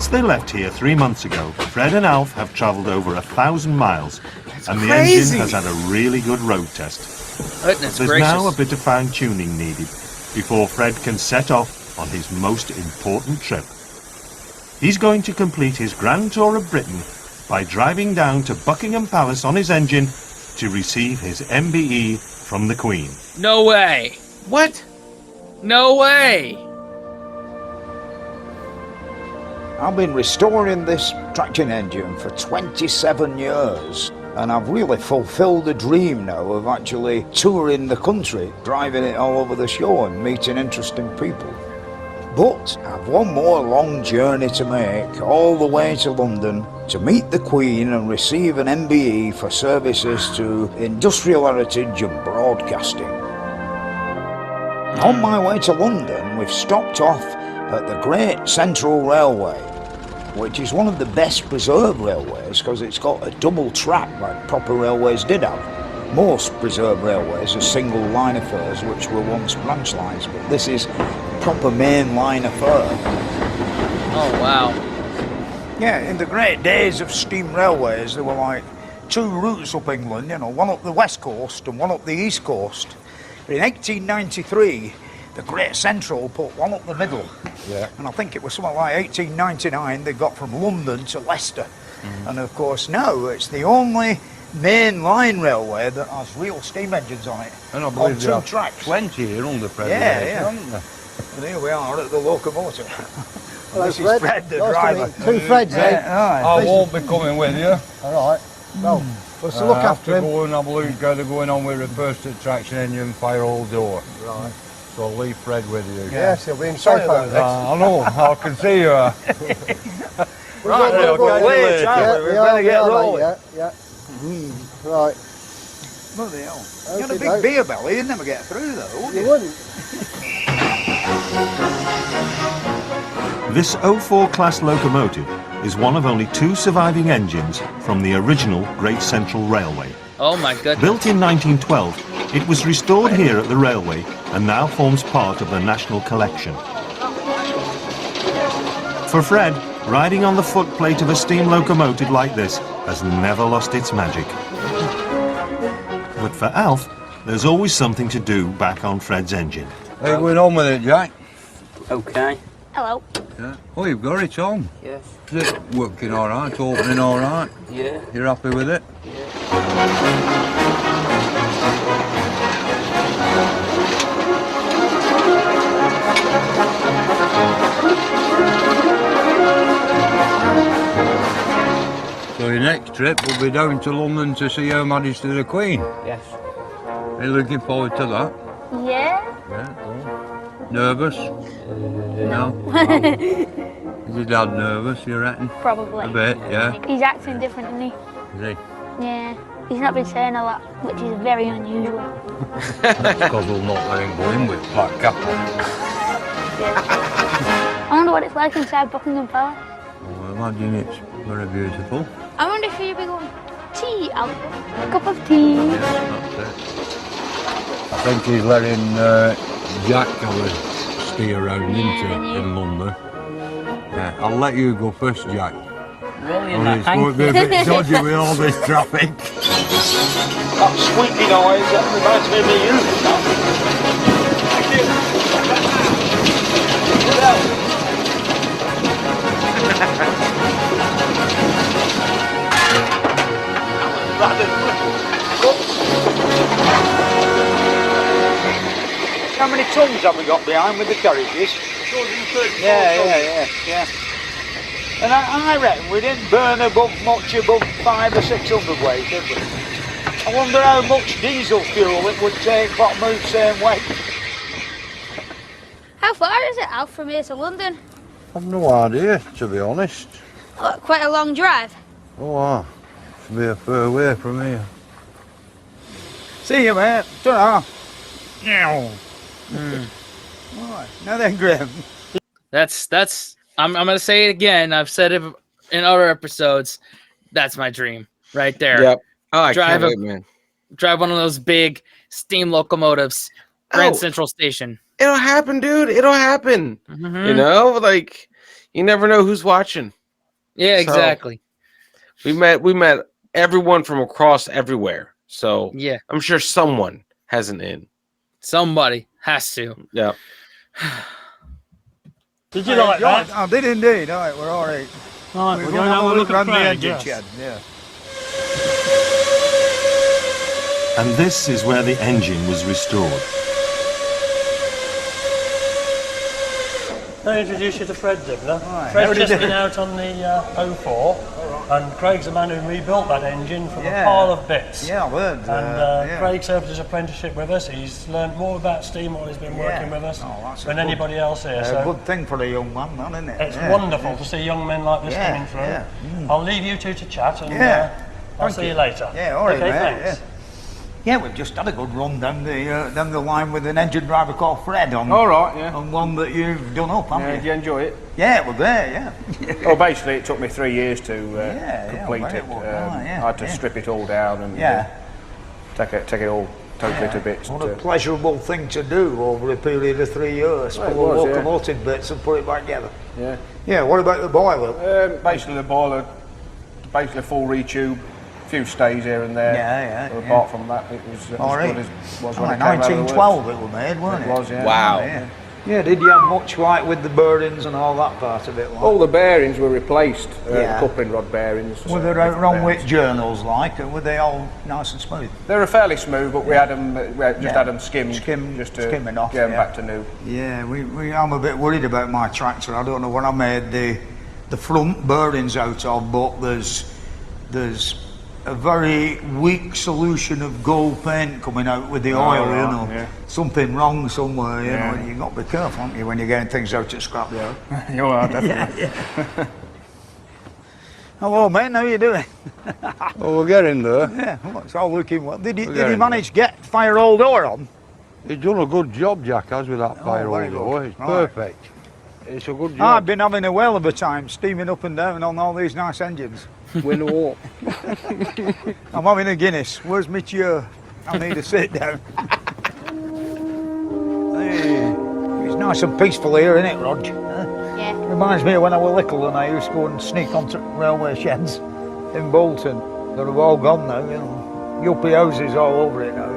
Since they left here 3 months ago, Fred and Alf have travelled over 1,000 miles, and the crazy. engine has had a really good road test. Goodness There's gracious. now a bit of fine-tuning needed before Fred can set off on his most important trip. He's going to complete his grand tour of Britain by driving down to Buckingham Palace on his engine to receive his MBE from the Queen. No way. What? No way. I've been restoring this traction engine for 27 years, and I've really fulfilled the dream now of actually touring the country, driving it all over the show and meeting interesting people. But I've one more long journey to make, all the way to London, to meet the Queen and receive an MBE for services to industrial heritage and broadcasting. On my way to London, we've stopped off at the Great Central Railway, which is one of the best preserved railways because it's got a double track like proper railways did have. Most preserved railways are single line affairs which were once branch lines, but this is proper main line affair. Oh wow. Yeah, in the great days of steam railways, there were like two routes up England, you know, one up the west coast and one up the east coast. But in 1893, the Great Central put one up the middle. Yeah. And I think it was something like 1899 they got from London to Leicester. And of course now it's the only main line railway that has real steam engines on it. And I on believe two there are tracks. 20 here under preservation, Yeah. aren't there? And here we are at the locomotive. Hello, This is Fred. Fred, the Nice to driver. meet you. Two Freds, eh? Yeah, I won't be coming with you. All right. Well, we'll still look I have after to him. go and have a look at the going on with the first traction engine fire all door. Right. So I'll leave Fred with you. Yes, he'll be in Sorry safe about over that. this. I know, I can see you. Right, We'll go we're late, late, aren't we? We are, better get are, rolling. Yeah. Right. Bloody hell. You had a Okay, big mate. beer belly, you'd never get through though, would You you? wouldn't. This 04 class locomotive is one of only 2 surviving engines from the original Great Central Railway. Oh my goodness. Built in 1912, it was restored here at the railway and now forms part of the National Collection. For Fred, riding on the footplate of a steam locomotive like this has never lost its magic. But for Alf, there's always something to do back on Fred's engine. How you going on with it, Jack? Okay. Hello. Yeah. Oh, you've got it on. Yes. Is it working all right? Opening all right? Yeah. You're happy with it? So your next trip will be down to London to see Her Majesty the Queen. Yes. Are you looking forward to that? Yeah? Yeah. Nervous? No. Is your dad nervous, you reckon? Probably. A bit, yeah. He's acting different, isn't he? Is he? Yeah. He's not been saying a lot, which is very unusual. That's because we'll not let him go in with Black Capel. I wonder what it's like inside Buckingham Palace. Oh, I imagine it's very beautiful. I wonder if you'd be going tea out. A cup of tea. Yes, that's it. I think he's letting Jack have a stay around in London. Yeah, I'll let you go first, Jack. Brilliant, Well, it's thank going to be a bit dodgy with all this traffic. That squeaky noise, that reminds me of me unit now. How many tons have we got behind with the carriages? 234 yeah. And I reckon we didn't burn much above 500 or 600 weight, did we? I wonder how much diesel fuel it would take for to move the same weight. How far is it out from here to London? I've no idea, to be honest. Oh, quite a long drive. Oh, should be a fair way from here. See you, mate. Ta-ra. Right, now then, Graham. That's I'm gonna say it again. I've said it in other episodes. That's my dream right there. Yep. Oh, I drive can't wait, man. Drive one of those big steam locomotives, Grand Central Station. It'll happen, dude. It'll happen. Mhm. You know, like you never know who's watching. Yeah, So, exactly. We met everyone from across everywhere. So Yeah, I'm sure someone has an in. somebody has to. Yeah. Did you like that? I did indeed. All right, we're all right. Right, We're we're going going to have a look around at the Craig, engine yes. shed. Yeah. And this is where the engine was restored. I'll introduce you to Fred Dibnah. Right, Fred's how do you just do? been out on the 04, and Craig's the man who rebuilt that engine from a Yeah. pile of bits. Yeah, I've heard. And Craig served his apprenticeship with us. He's learned more about steam while he's been working with us than anybody else here. A So good thing for a young man, that, isn't it? it's wonderful to see young men like this Yeah, coming through. yeah. I'll leave you two to chat, and Yeah. I'll Thank see you you. later. Yeah, all right, okay, mate. thanks. Yeah, we've just had a good run down the line with an engine driver called Fred on. All right, yeah. On one that you've done up, haven't Yeah, you? did you enjoy it? Yeah, it was there, yeah. Well, basically, it took me 3 years to complete well, it. it was, yeah, I had to strip it all down and Yeah. take it all totally to bits. What a pleasurable thing to do over a period of 3 years. Well, it Pull the was, yeah. locomotive bits and put it back together. Yeah. Yeah, what about the boiler? Basically, the boiler, basically a full retube, a few stays here and there. Yeah. But apart from that, it was All as right. good as was Oh, when it came out of the 1912 works. it was made, wasn't it? It was, yeah. Wow. Yeah. Yeah, did you have much like with the bearings and all that part of it? Like? All the bearings were replaced, Yeah. the coupling rod bearings. Were they different wrong bearings. with journals like, or were they all nice and smooth? They were fairly smooth, but we had them. Had them skimmed, just to skimming off, get them yeah. back to new. Yeah, I'm a bit worried about my tractor. I don't know what I made the front bearings out of, but there's a very weak solution of gold paint coming out with the oil, right, you know. yeah. Something wrong somewhere, you Yeah. know. You've got to be careful, haven't you, when you're getting things out at scrapyard. You are, definitely. Yeah. Hello, mate, how you doing? Well, we're getting there. Yeah, well, it's all looking well. Did you getting manage to get fire all door on? He's done a good job, Jack, has, with that fire very all door. good. It's Right. perfect. It's a good job. I've been having a whale of a time steaming up and down on all these nice engines. We know. I'm having a Guinness. Where's my chair? I need to sit down. Hey, it's nice and peaceful here, isn't it, Rog? Yeah. Reminds me of when I was little and I used to go and sneak onto railway sheds in Bolton. That have all gone now, you know. Yuppie houses all over it now.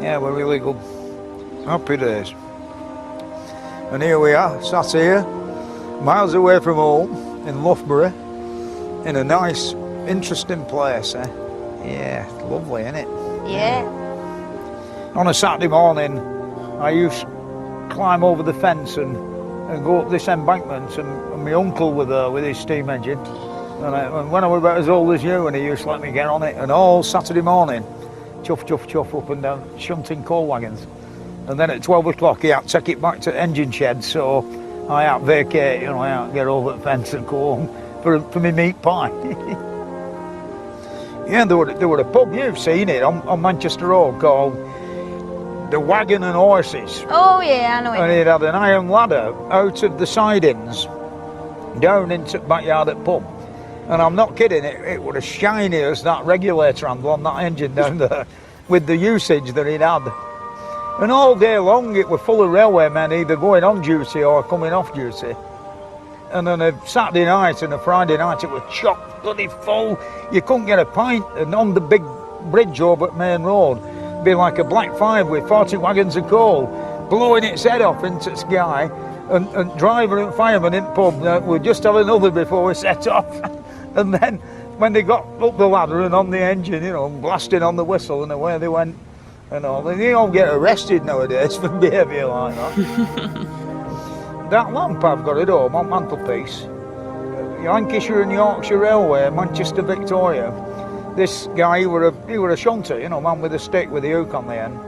Yeah, we're really good. Happy days. And here we are, sat here, miles away from home, in Loughborough, in a nice, interesting place, eh? Yeah, it's lovely, isn't it? Yeah. On a Saturday morning, I used to climb over the fence and go up this embankment, and my uncle was there with his steam engine. And when I was about as old as you, and he used to let me get on it, and all Saturday morning, chuff, chuff, chuff, up and down, shunting coal wagons. And then at 12 o'clock, he had to take it back to the engine shed, so I had to vacate, you know, I had to get over the fence and go home for my meat pie. Yeah, there were a pub, you've seen it, on Manchester Road, called the Wagon and Horses. Oh yeah, I know And it. it had an iron ladder out of the sidings down into the backyard at pub. And I'm not kidding, it was as shiny as that regulator handle on that engine down there with the usage that it had. And all day long it was full of railway men either going on duty or coming off duty. And on a Saturday night and a Friday night, it was chock bloody full. You couldn't get a pint. And on the big bridge over at Main Road, it'd be like a black five with 40 wagons of coal, blowing its head off into the sky. And driver and fireman in the pub, we'd just have another before we set off. And then when they got up the ladder and on the engine, you know, blasting on the whistle and away they went. And all. And you don't get arrested nowadays for behaviour like that. That lamp I've got at home on mantelpiece, Lancashire and Yorkshire Railway, Manchester, Victoria. This guy, he were a shunter, you know, man with a stick with a hook on the end.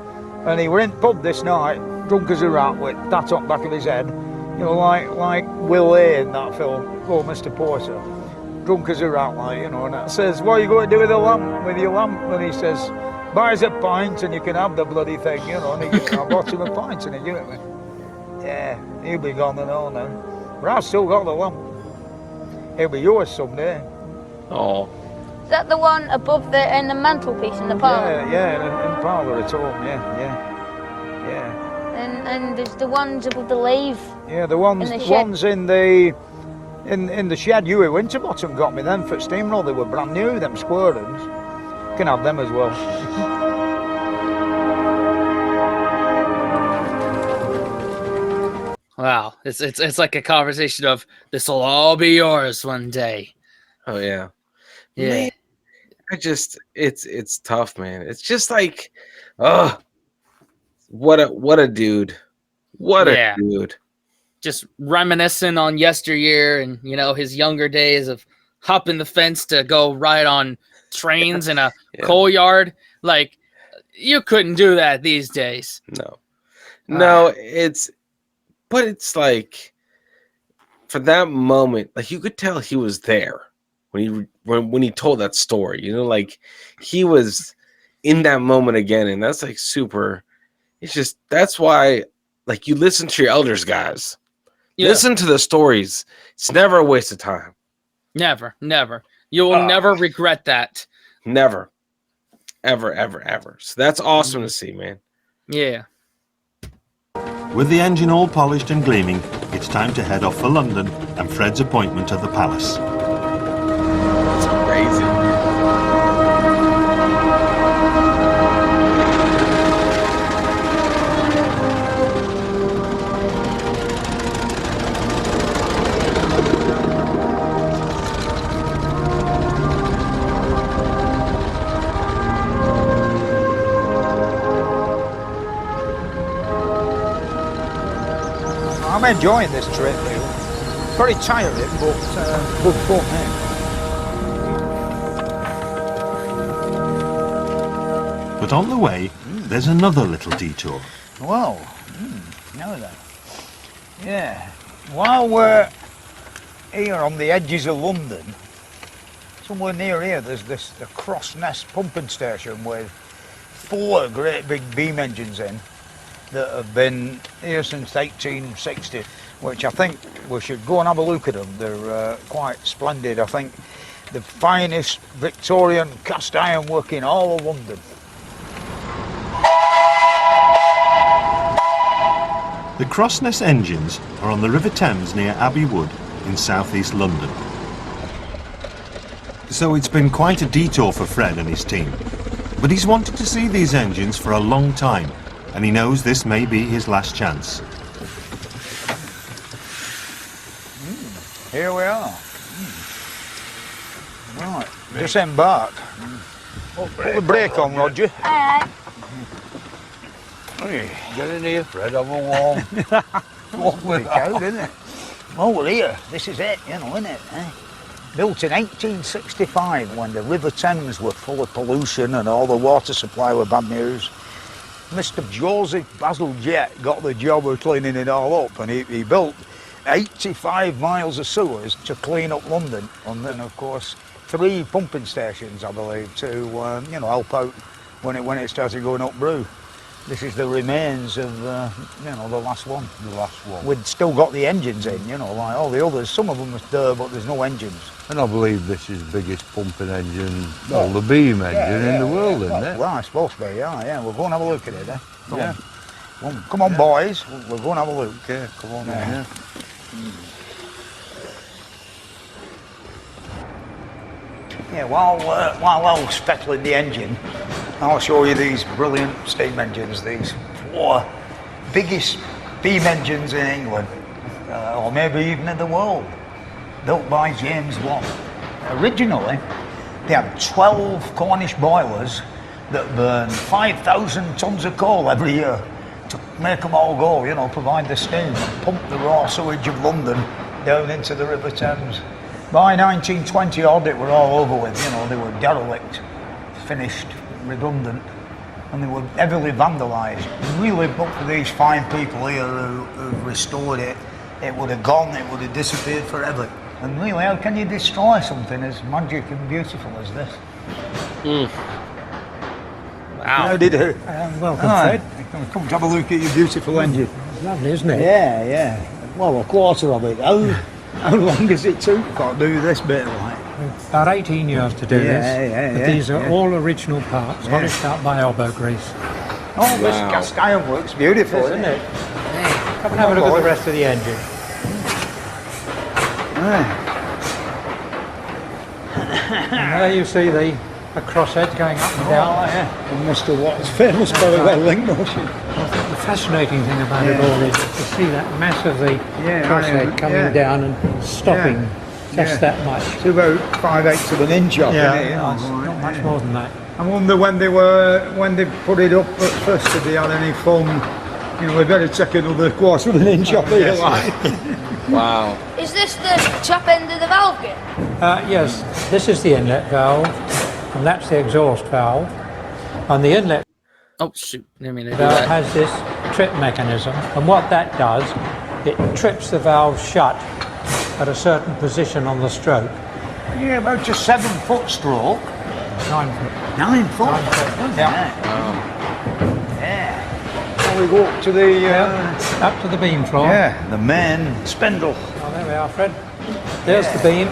And he were in the pub this night, drunk as a rat with that on the back of his head, you know, like Will A in that film, Oh Mr. Porter. Drunk as a rat, like, you know, and I says, what are you going to do with your lamp? And he says, buy us a pint and you can have the bloody thing, you know, and he gives me a bottle of a pint and he give it me. Yeah, he'll be gone and all now. But I've still got the lamp. It'll be yours someday. Oh. Is that the one above in the mantelpiece in the parlour? Yeah, in the parlour at home, yeah. And there's the ones above the lathe. Yeah, the ones in the shed. Huey Winterbottom got me them for steamroll. They were brand new, them square ones. Can have them as well. Wow, it's like a conversation of this will all be yours one day. Oh yeah, yeah. Man, it's tough, man. It's just like, oh, what a dude, what a dude. Just reminiscing on yesteryear and, you know, his younger days of hopping the fence to go ride on trains in a coal yard. Like, you couldn't do that these days. No, but it's like, for that moment, like, you could tell he was there when he told that story, you know, like, he was in that moment again. And that's like super, it's just, that's why, like, you listen to your elders, guys. Yeah. Listen to the stories. It's never a waste of time. Never. You will never regret that. Never. Ever. So that's awesome to see, man. Yeah. With the engine all polished and gleaming, it's time to head off for London and Fred's appointment at the palace. It's crazy. I'm enjoying this trip, Neil. Very tiring, but good fun, eh? But on the way, there's another little detour. Well, now then. Yeah, while we're here on the edges of London, somewhere near here, there's the Crossness pumping station with 4 great big beam engines in that have been here since 1860, which I think we should go and have a look at them. They're quite splendid. I think the finest Victorian cast iron work in all of London. The Crossness engines are on the River Thames near Abbey Wood in southeast London. So it's been quite a detour for Fred and his team. But he's wanted to see these engines for a long time, and he knows this may be his last chance. Here we are. Right, disembark. Put the brake on, Roger. Get in here, Fred, have a warm. Pretty cold, isn't it? Oh, we're here. This is it, you know, isn't it? Eh? Built in 1865 when the River Thames were full of pollution and all the water supply were bad news. Mr. Joseph Basil Jett got the job of cleaning it all up, and he built 85 miles of sewers to clean up London, and then of course 3 pumping stations, I believe, to you know, help out when it started going up Brew. This is the remains of you know, the last one. The last one. We'd still got the engines in, you know, like all the others. Some of them are there, but there's no engines. And I believe this is the biggest pumping engine, well, the beam engine in the world, isn't it? Well, it's supposed to be, yeah. We'll go and have a look at it, eh? Come on, boys. We'll go and have a look. Okay, come on, yeah. Yeah, while El's fettling the engine, I'll show you these brilliant steam engines, these 4 biggest steam engines in England, or maybe even in the world, built by James Watt. Originally, they had 12 Cornish boilers that burn 5,000 tonnes of coal every year to make them all go, you know, provide the steam and pump the raw sewage of London down into the River Thames. By 1920 odd, it were all over with, you know, they were derelict, finished, redundant, and they were heavily vandalised. Really, but for these fine people here who restored it, it would have gone, it would have disappeared forever. And really, how can you destroy something as magic and beautiful as this? Wow. How did it? Welcome, Fred. Come to have a look at your beautiful engine. It's lovely, isn't it? Yeah. Well, a quarter of it. How long does it take to do this bit, like? About 18 years to do this. But these are all original parts, polished out by elbow grease. Oh, this cast iron works beautiful, isn't it? Come and have a look at the rest of the engine. And there you see the crosshead going up and down. And Mr. Watt's famous parallel link motion. I think the fascinating thing about it all is to see that mass of the crosshead coming down and stopping just that much. It's about 5/8 of an inch off. Not much more than that. I wonder when they put it up at first, if they had any fun. You know, we better take another quarter of an inch off here, like. Wow. Is this the top end of the valve gear? Yes, this is the inlet valve, and that's the exhaust valve. And the inlet Oh shoot! I mean, I do valve that. has this trip mechanism, and what that does, it trips the valve shut at a certain position on the stroke. Yeah, about a 7-foot stroke. 9 foot. 9 foot? Yeah. Well, we go up to the... up to the beam floor. Yeah, the main spindle. Oh, there we are, Fred. There's the beam.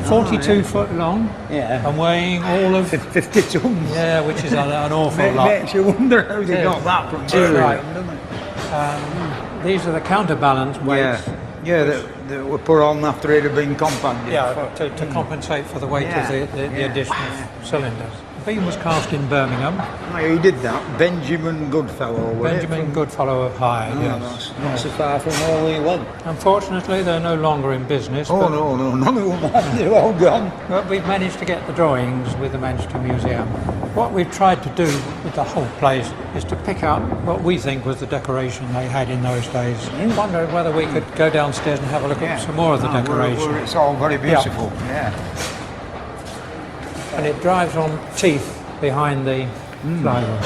42 foot long. Yeah. And weighing all of... 50 tons. Yeah, which is an awful lot. Makes you wonder how they got that from Right. doesn't it? These are the counterbalance weights. Yeah, that were put on after it had been compounded. Yeah, to compensate for the weight of the additional cylinders. The beam was cast in Birmingham. Oh, who did that? Benjamin Goodfellow. Benjamin Goodfellow of Hyde, yes. Not so far from Orley Lund. Unfortunately, they're no longer in business. Oh, no, none of them are. They're all gone. But we've managed to get the drawings with the Manchester Museum. What we've tried to do with the whole place is to pick up what we think was the decoration they had in those days. Wondering whether we could go downstairs and have a look at some more of the decoration. Where it's all very beautiful. Yeah. And it drives on teeth behind the flywheel.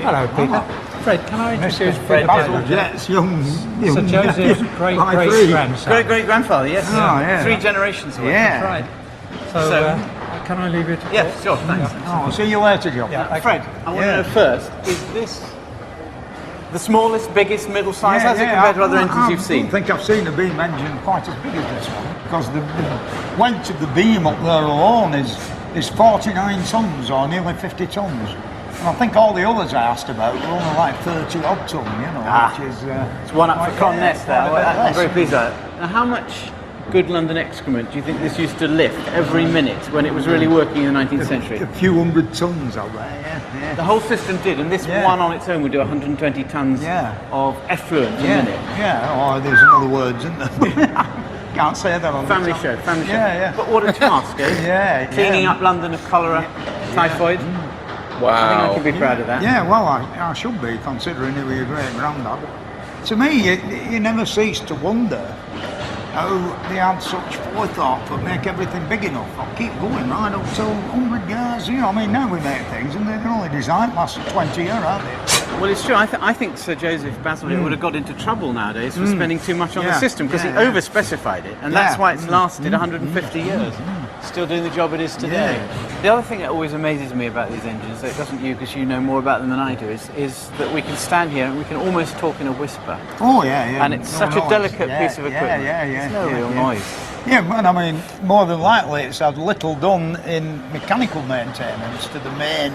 Hello, Peter. Fred, can I introduce Fred Basil Jett's young Sir Joseph's great-great-grandson. Great-grandfather, yes. Oh, yeah. 3 generations away. Yeah. That's right. So, can I leave you to Yeah, sure, thanks. Oh, see you later, John. Fred, I want to know first, is this the smallest, biggest, middle size? How's it compared to other engines you've seen? I think I've seen a beam engine quite as big as this one, because the length of the beam up there alone is 49 tons, or nearly 50 tons. And I think all the others I asked about were only like 30 odd ton, you know, which is... it's one up for Crossness there. I'm very pleased with that. Now, how much good London excrement do you think this used to lift every minute when it was really working in the 19th century? A few hundred tons out there, yeah. The whole system did, and this one on its own would do 120 tons of effluent a minute. Yeah, or there's another words, isn't there? Can't say that on Family the show, family show. Yeah. But what a task, eh? Cleaning up London of cholera, typhoid. Wow. I think I can be proud of that. Yeah, well, I should be, considering he was your great-granddad. To me, you never cease to wonder how they had such forethought to make everything big enough. I'll keep going right up till 100 years. You know, I mean, now we make things and they're only designed last 20 years, aren't they? Well, it's true. I think Sir Joseph Bazalgette would have got into trouble nowadays for spending too much on the system, because he over-specified it, and that's why it's lasted 150 years. Still doing the job it is today. The other thing that always amazes me about these engines, that doesn't you, because you know more about them than I do, is that we can stand here and we can almost talk in a whisper. Oh, yeah. And it's such a delicate piece of equipment. There's no real noise. Yeah, but I mean, more than likely it's had little done in mechanical maintenance to the main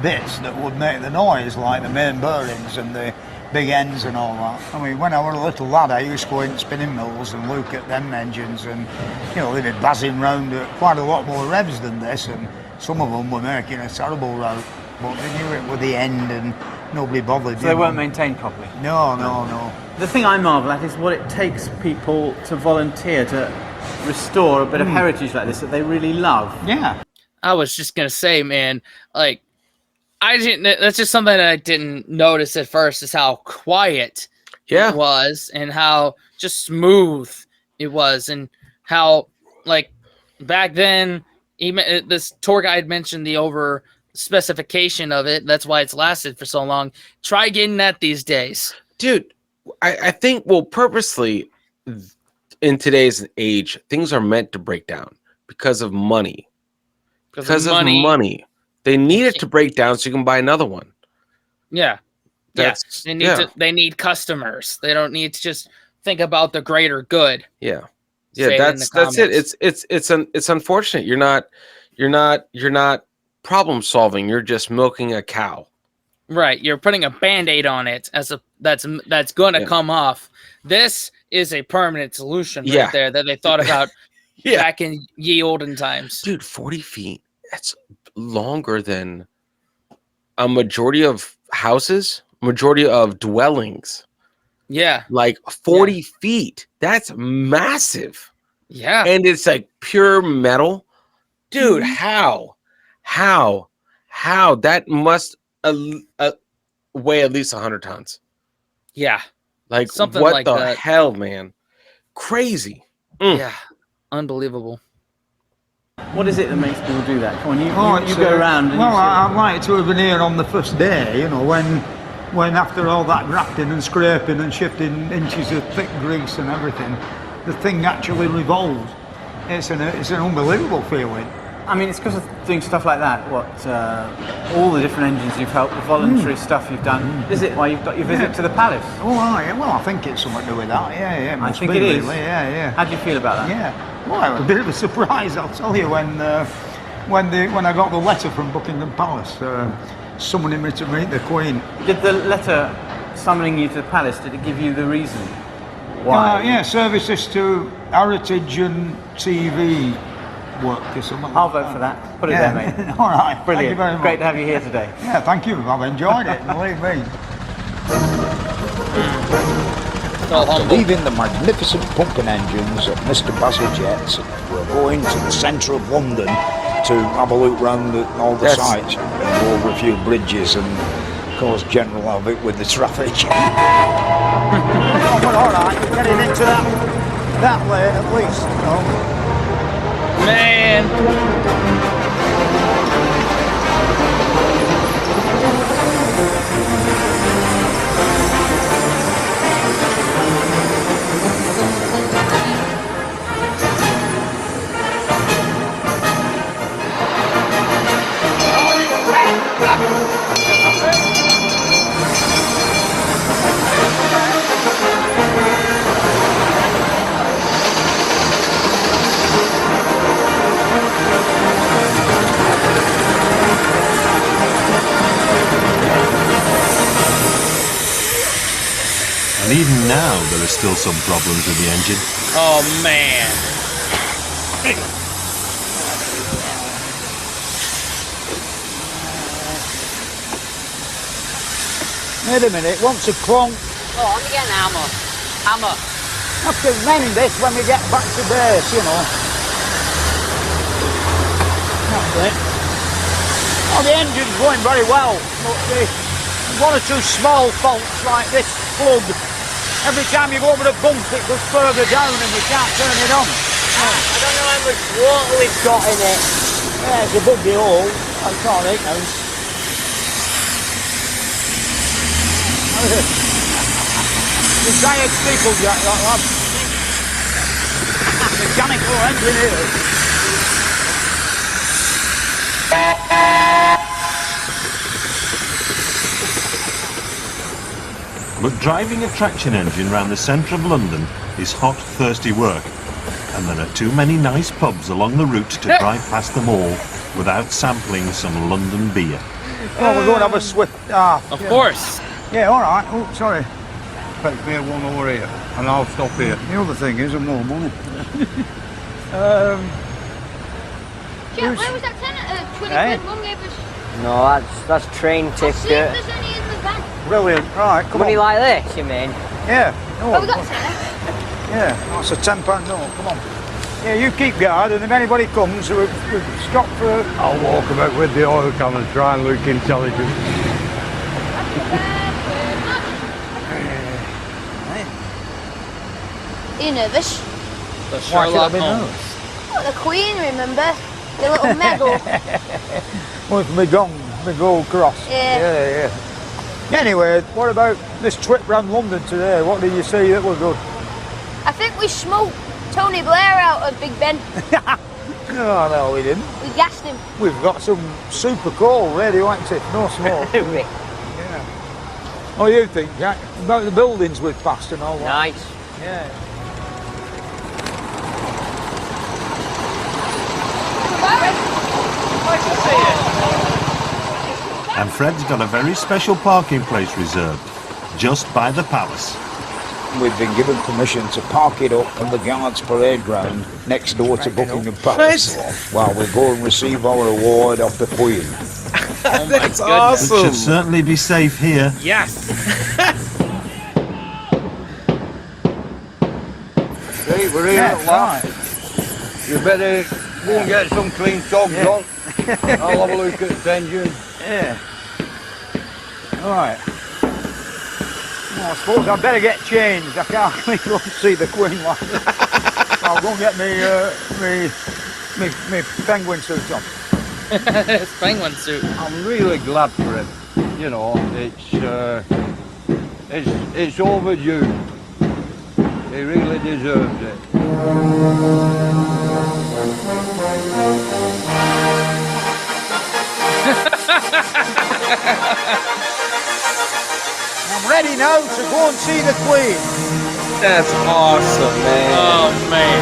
bits that would make the noise, like the main bearings and the big ends and all that. I mean, when I was a little lad, I used to go in spinning mills and look at them engines, and you know, they were buzzing round at quite a lot more revs than this, and some of them were making a terrible route, but they knew it with the end and nobody bothered. So they weren't maintained properly? No. The thing I marvel at is what it takes people to volunteer to restore a bit of heritage like this that they really love. Yeah. I was just gonna say, man, like I didn't. That's just something that I didn't notice at first, is how quiet it was, and how just smooth it was, and how like back then, even this tour guide mentioned the over specification of it. That's why it's lasted for so long. Try getting that these days, dude. I think, well, purposely in today's age, things are meant to break down because of money. Because of money. They need it to break down so you can buy another one. Yeah. They need customers. They don't need to just think about the greater good. Yeah. That's it. It's unfortunate. You're not problem solving. You're just milking a cow. Right. You're putting a Band-Aid on it that's gonna come off. This is a permanent solution right there that they thought about back in ye olden times. Dude, 40 feet. That's longer than a majority of houses, majority of dwellings. Yeah. Like 40 feet. That's massive. Yeah. And it's like pure metal. Dude, how? That must weigh at least 100 tons. Yeah. Like, something what like the that. hell, man? Crazy. Yeah. Unbelievable. What is it that makes people do that? Come on, you go around. And I'd like to have been here on the first day, you know, when after all that grafting and scraping and shifting inches of thick grease and everything, the thing actually revolves. It's an unbelievable feeling. I mean, it's because of doing stuff like that, all the different engines you've helped, the voluntary stuff you've done. Is it why you've got your visit to the palace? Well, I think it's something to do with that, yeah. I think it is. Really. Yeah. How do you feel about that? Yeah. Well, a bit of a surprise, I'll tell you, when I got the letter from Buckingham Palace, summoning me to meet the Queen. Did the letter summoning you to the palace, did it give you the reason why? Services to heritage and TV work or something. I'll vote for that. Put it there, mate. All right. Brilliant. Thank you very much. Great to have you here today. Yeah, thank you. I've enjoyed it, believe me. Leaving the magnificent pumping engines of Mr. Basil Jets, we're going to the centre of London to have a look round at all the sites and go over a few bridges and cause general havoc with the traffic. Well, all right, you're getting into that late at least, you know. Man. And even now, there are still some problems with the engine. Oh, man. Wait a minute, what's a clonk? Oh, I'm getting hammer. Have to mend this when we get back to base, you know. That's it. Oh, the engine's going very well, but the one or two small faults like this plug, every time you go over the bump it goes further down and we can't turn it on. I don't know how much water we've got in it. Yeah, it's above the hole. That's all right now. The tired people, Jack, that lad. Mechanical engineers. But driving a traction engine round the centre of London is hot, thirsty work, and there are too many nice pubs along the route to drive past them all without sampling some London beer. Oh, we're going to have a swift Of course. Yeah, all right. Oh, sorry. Fetch me a 1 over here, and I'll stop here. The other thing is, I'm more money. Jack, where was that tenner? 20 Hey? quid Mum gave us. No, that's train See if ticket. there's any in the van. Brilliant. Right, come Money on. like this, you mean? Yeah. Oh, we got tenner. Yeah, that's a £10 note. Come on. Yeah, you keep guard, and if anybody comes, we've stopped for. I'll walk about with the oil can and try and look intelligent. Are you nervous? The Why should I Sherlock be Holmes. nervous? Oh, the Queen, remember? The little medal. With my gong, my gold cross. Yeah. Yeah. Anyway, what about this trip round London today? What did you see that was good? I think we smoked Tony Blair out of Big Ben. No, we didn't. We gassed him. We've got some super coal, radioactive, no smoke. Yeah. What do you think, Jack? About the buildings we've passed and all that? Nice. Yeah. And Fred's got a very special parking place reserved, just by the palace. We've been given permission to park it up on the Guards Parade Ground next door to Buckingham Palace while we go and receive our award of the Queen. That's It awesome. should certainly be safe here. Yes. Hey, we're here at last. You better go and get some clean togs on. I'll have a look at the engine. Yeah. All right. Well, I suppose I'd better get changed. I can't really go and see the Queen like this. I'll go and get me penguin suit on. His penguin suit. I'm really glad for him. You know, it's overdue. He really deserves it. I'm ready now to go and see the Queen. That's awesome, man. Oh man.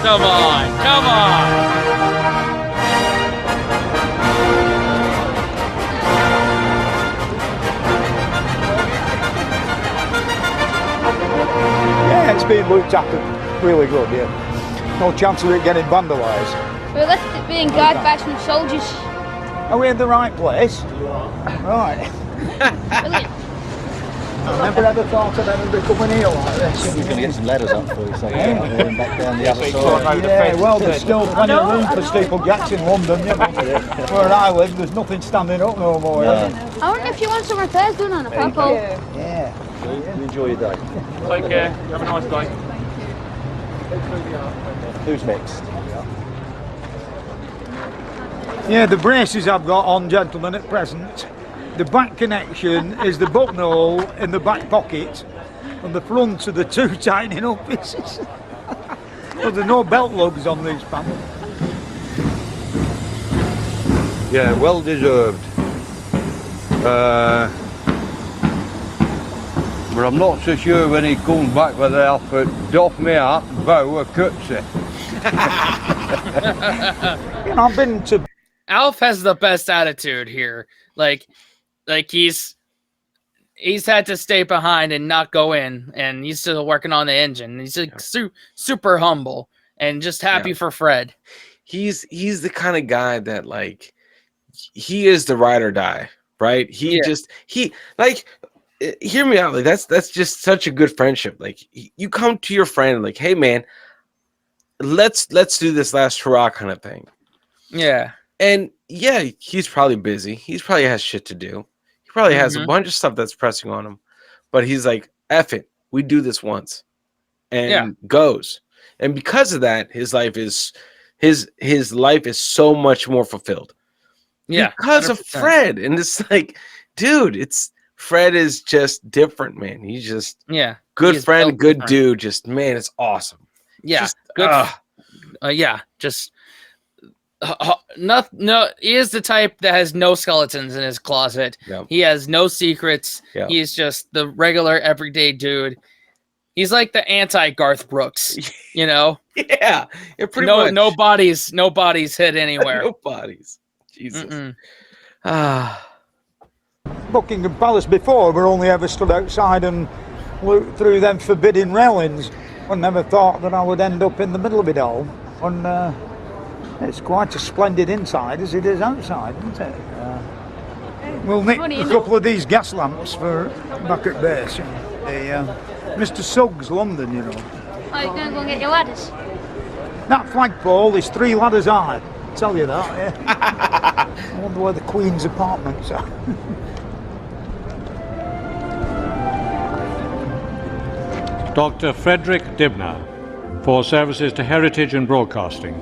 Come on. Come on. Yeah, it's being looked after really good, yeah. No chance of it getting vandalised. We left it being guarded by some soldiers. Are we in the right place? Right. Brilliant. I never ever thought I'd ever be coming here like this. We're going to get some letters up for you, so going back down the other side. Yeah, well, there's still plenty of room for steeplejacks in London, you know. Where I live, there's nothing standing up no more. I wonder if you want some repairs done on a purple. Yeah. You enjoy your day. Take care. Have a nice day. Who's next? Yeah, the braces I've got on, gentlemen, at present. The back connection is the buttonhole in the back pocket, and the front are the two tightening up pieces. But there's no belt lugs on these pants. Yeah, well deserved. But I'm not so sure when he comes back with the outfit, doff me hat and bow a curtsy. You know, I've been to... Alf has the best attitude here. Like he's had to stay behind and not go in, and he's still working on the engine. He's like super humble and just happy for Fred. He's the kind of guy that like he is the ride or die, right? He hear me out. Like that's just such a good friendship. Like you come to your friend like, hey man, let's do this last hurrah kind of thing. Yeah. And yeah, he's probably busy. He probably has shit to do. He probably has a bunch of stuff that's pressing on him. But he's like, F it. We do this once. And goes. And because of that, his life is so much more fulfilled. Yeah. Because 100%. Of Fred. And it's like, dude, Fred is just different, man. He's just good friend, good different. Dude. Just man, it's awesome. Yeah. Just, good. Just no, he is the type that has no skeletons in his closet. Yep. He has no secrets. Yep. He's just the regular everyday dude. He's like the anti-Garth Brooks, you know? Yeah, pretty much. No bodies hit anywhere. No bodies. Jesus. Buckingham Palace before, we only ever stood outside and looked through them forbidding railings. I never thought that I would end up in the middle of it all. And it's quite as splendid inside as it is outside, isn't it? We'll nick a couple of these gas lamps for back at base. Mr. Suggs, London, you know. Oh, you're going to go and get your ladders? That flagpole is 3 ladders high. I'll tell you that, yeah. I wonder where the Queen's apartments are. Dr. Frederick Dibnah, for services to heritage and broadcasting.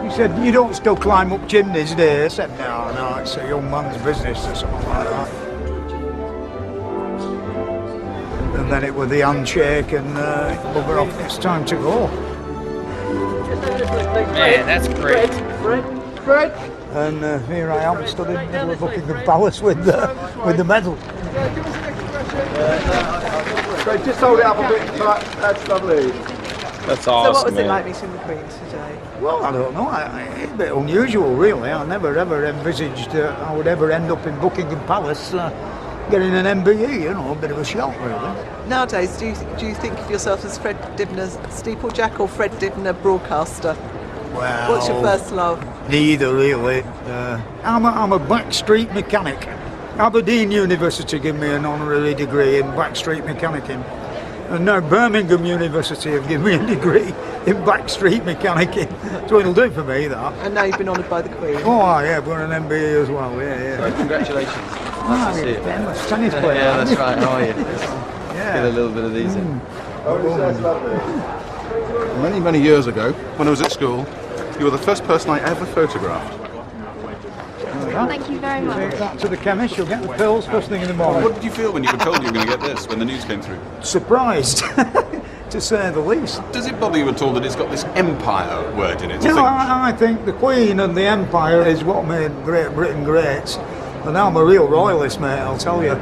He said, "You don't still climb up chimneys, do you?" I said, no, it's a young man's business or something like that. And then it was the handshake and bugger off, it's time to go. Man, that's great. Fred. And here I am, stood in the middle of Buckingham Palace with the medal. So just hold it up a bit. That's lovely. That's So awesome. what was it man. like meeting the Queen today? Well, I don't know. It's a bit unusual, really. I never ever envisaged I would ever end up in Buckingham Palace getting an MBE. You know, a bit of a shock, really. Nowadays, do you think of yourself as Fred Dibnah steeplejack or Fred Dibnah broadcaster? Well, what's your first love? Neither, really. I'm a backstreet mechanic. Aberdeen University gave me an honorary degree in backstreet mechanicking. And now Birmingham University have given me a degree in backstreet mechanicking. So it'll do for me, that. And now you've been honoured by the Queen. Oh, yeah, I've got an MBA as well, yeah. Right, congratulations. Nice to see you. Famous tennis player. Yeah, that's right. How are you? Yeah. Get a little bit of these in. Many, many years ago, when I was at school, you were the first person I ever photographed. Thank you very much. Take that to the chemist, you'll get the pills first thing in the morning. What did you feel when you were told you were going to get this, when the news came through? Surprised, to say the least. Does it bother you at all that it's got this empire word in it? No, I think the Queen and the Empire is what made Great Britain great. And I'm a real royalist, mate, I'll tell you.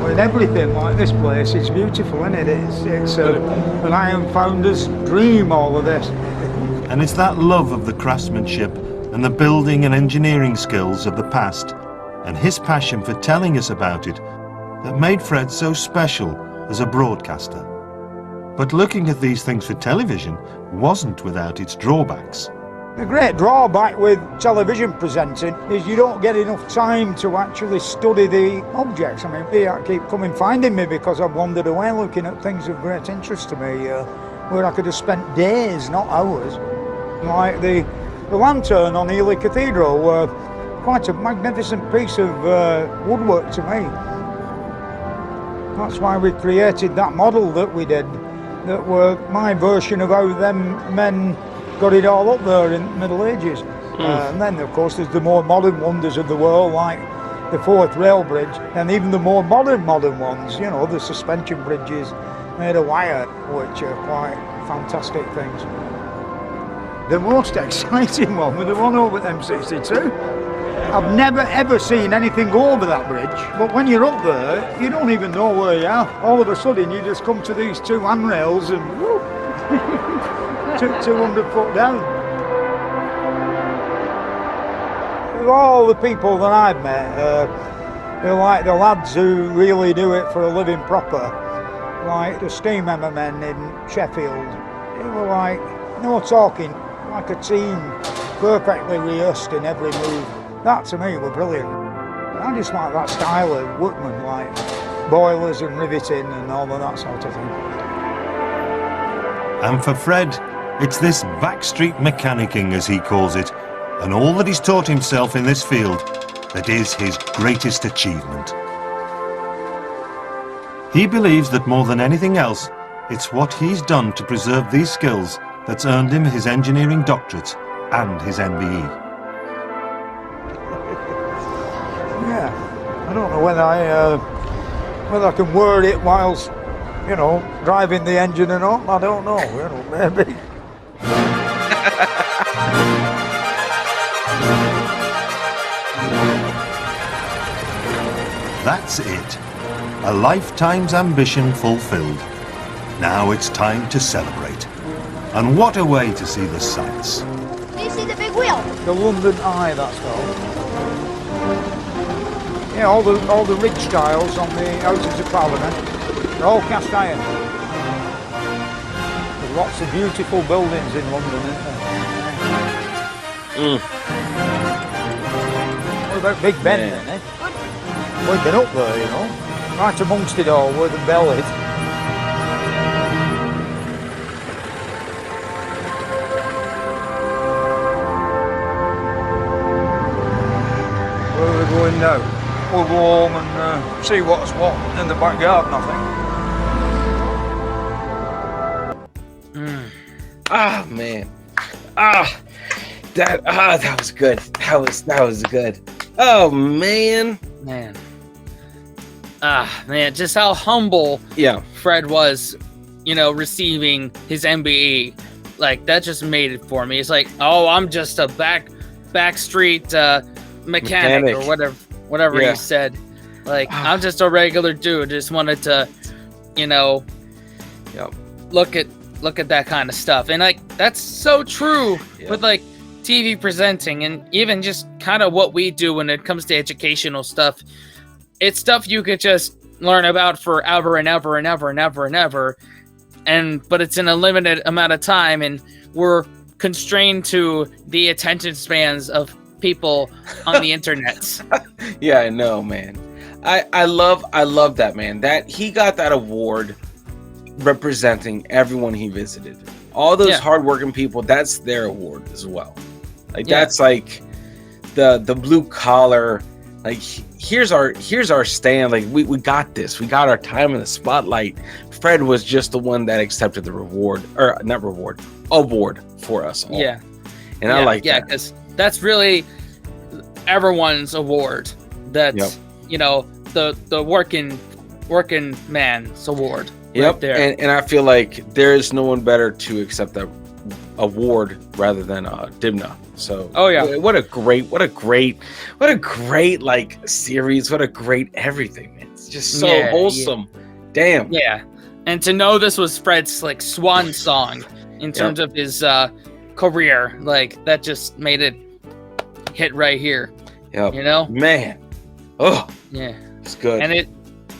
With everything like this place, it's beautiful, isn't it? It's an Iron Founder's dream, all of this. And it's that love of the craftsmanship and the building and engineering skills of the past, and his passion for telling us about it, that made Fred so special as a broadcaster. But looking at these things for television wasn't without its drawbacks. The great drawback with television presenting is you don't get enough time to actually study the objects. I mean, they keep coming finding me because I've wandered away looking at things of great interest to me, where I could have spent days, not hours. Like the lantern on Ely Cathedral were quite a magnificent piece of woodwork to me. That's why we created that model that we did, that were my version of how them men got it all up there in the Middle Ages. And then, of course, there's the more modern wonders of the world, like the Forth Rail Bridge, and even the more modern ones, you know, the suspension bridges made of wire, which are quite fantastic things. The most exciting one was the one over at M62. I've never ever seen anything go over that bridge, but when you're up there, you don't even know where you are. All of a sudden, you just come to these two handrails and whoop, 200 foot down. Of all the people that I've met, they're like the lads who really do it for a living proper, like the steam hammer men in Sheffield. They were like, no talking, like a team, perfectly rehearsed in every move. That to me were brilliant. I just like that style of workman, like boilers and riveting and all of that sort of thing. And for Fred, it's this backstreet mechanicking, as he calls it, and all that he's taught himself in this field, that is his greatest achievement. He believes that more than anything else, it's what he's done to preserve these skills that's earned him his engineering doctorate and his MBE. Yeah, I don't know whether I can word it whilst, you know, driving the engine and all. I don't know, you know, maybe. That's it. A lifetime's ambition fulfilled. Now it's time to celebrate. And what a way to see the sights. Do you see the big The London Eye, that's called. Yeah, all the ridge tiles on the houses of Parliament, they're all cast iron. There's lots of beautiful buildings in London, isn't there? What about Big Ben then, eh? We've been up there, you know. Right amongst it all, where the bell is. Where are we going now? We'll go home and see what's what in the back garden, I think. Ah, man. That was good. That was good. Oh, man. Man, just how humble Fred was, receiving his MBE. Like, that just made it for me. It's like, oh, I'm just a backstreet mechanic or whatever he said. Like, I'm just a regular dude. Just wanted to, look at that kind of stuff. And like, that's so true with like TV presenting and even just kind of what we do when it comes to educational stuff. It's stuff you could just learn about forever and ever and ever and ever and ever. But it's in a limited amount of time, and we're constrained to the attention spans of people on the internet. Yeah, I know, man. I love that, man. That he got that award representing everyone he visited. All those hardworking people, that's their award as well. Like that's like the blue collar. Like here's our stand. Like we got this. We got our time in the spotlight. Fred was just the one that accepted the award for us all. Yeah, and I like that. Yeah, because that's really everyone's award. That's the working man's award. Yep, right there. And I feel like there is no one better to accept that award rather than Dibnah. So what a great like series. What a great everything, man. It's just so wholesome. Damn. Yeah. And to know this was Fred's like swan song in terms of his career, like that just made it hit right here. Yeah. Man. Oh. Yeah. It's good. And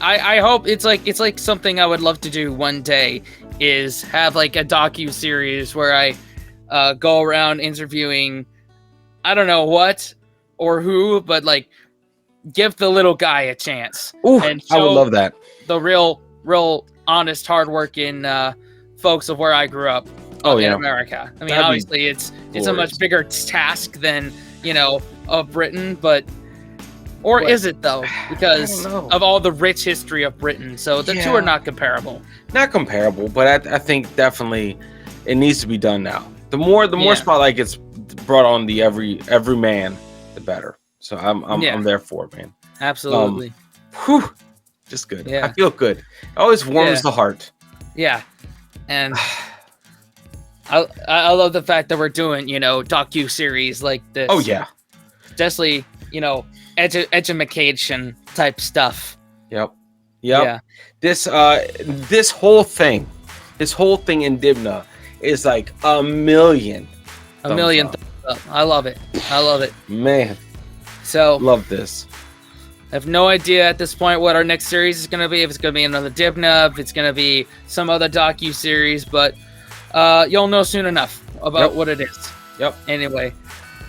I hope it's like something I would love to do one day is have like a docu-series where I go around interviewing I don't know what or who, but like give the little guy a chance. Ooh, and I would love that. The real honest, hardworking folks of where I grew up in America. I mean, obviously it's a much bigger task than, of Britain, but is it though? Because of all the rich history of Britain. So the two are not comparable. Not comparable, but I think definitely it needs to be done now. The more spotlight gets brought on the every man, the better. So I'm there for it, man. Absolutely. Just good. Yeah. I feel good. It always warms the heart. Yeah. And I love the fact that we're doing, docu-series like this. Oh yeah. Definitely, education type stuff. Yep. Yeah. This whole thing in Dibnah is like a million. Thumbs up. I love it. Man. So love this. I have no idea at this point what our next series is going to be. If it's going to be another Dibnah, if it's going to be some other docu-series, but you'll know soon enough about what it is. Yep. Anyway,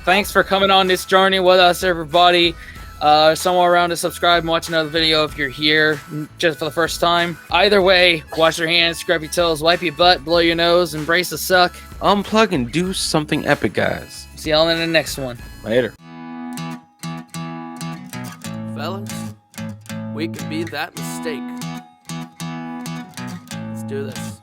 thanks for coming on this journey with us, everybody. Somewhere around to subscribe and watch another video if you're here just for the first time. Either way, wash your hands, scrub your toes, wipe your butt, blow your nose, embrace the suck. Unplug and do something epic, guys. See y'all in the next one. Later. Fellas, we can be that mistake. Let's do this.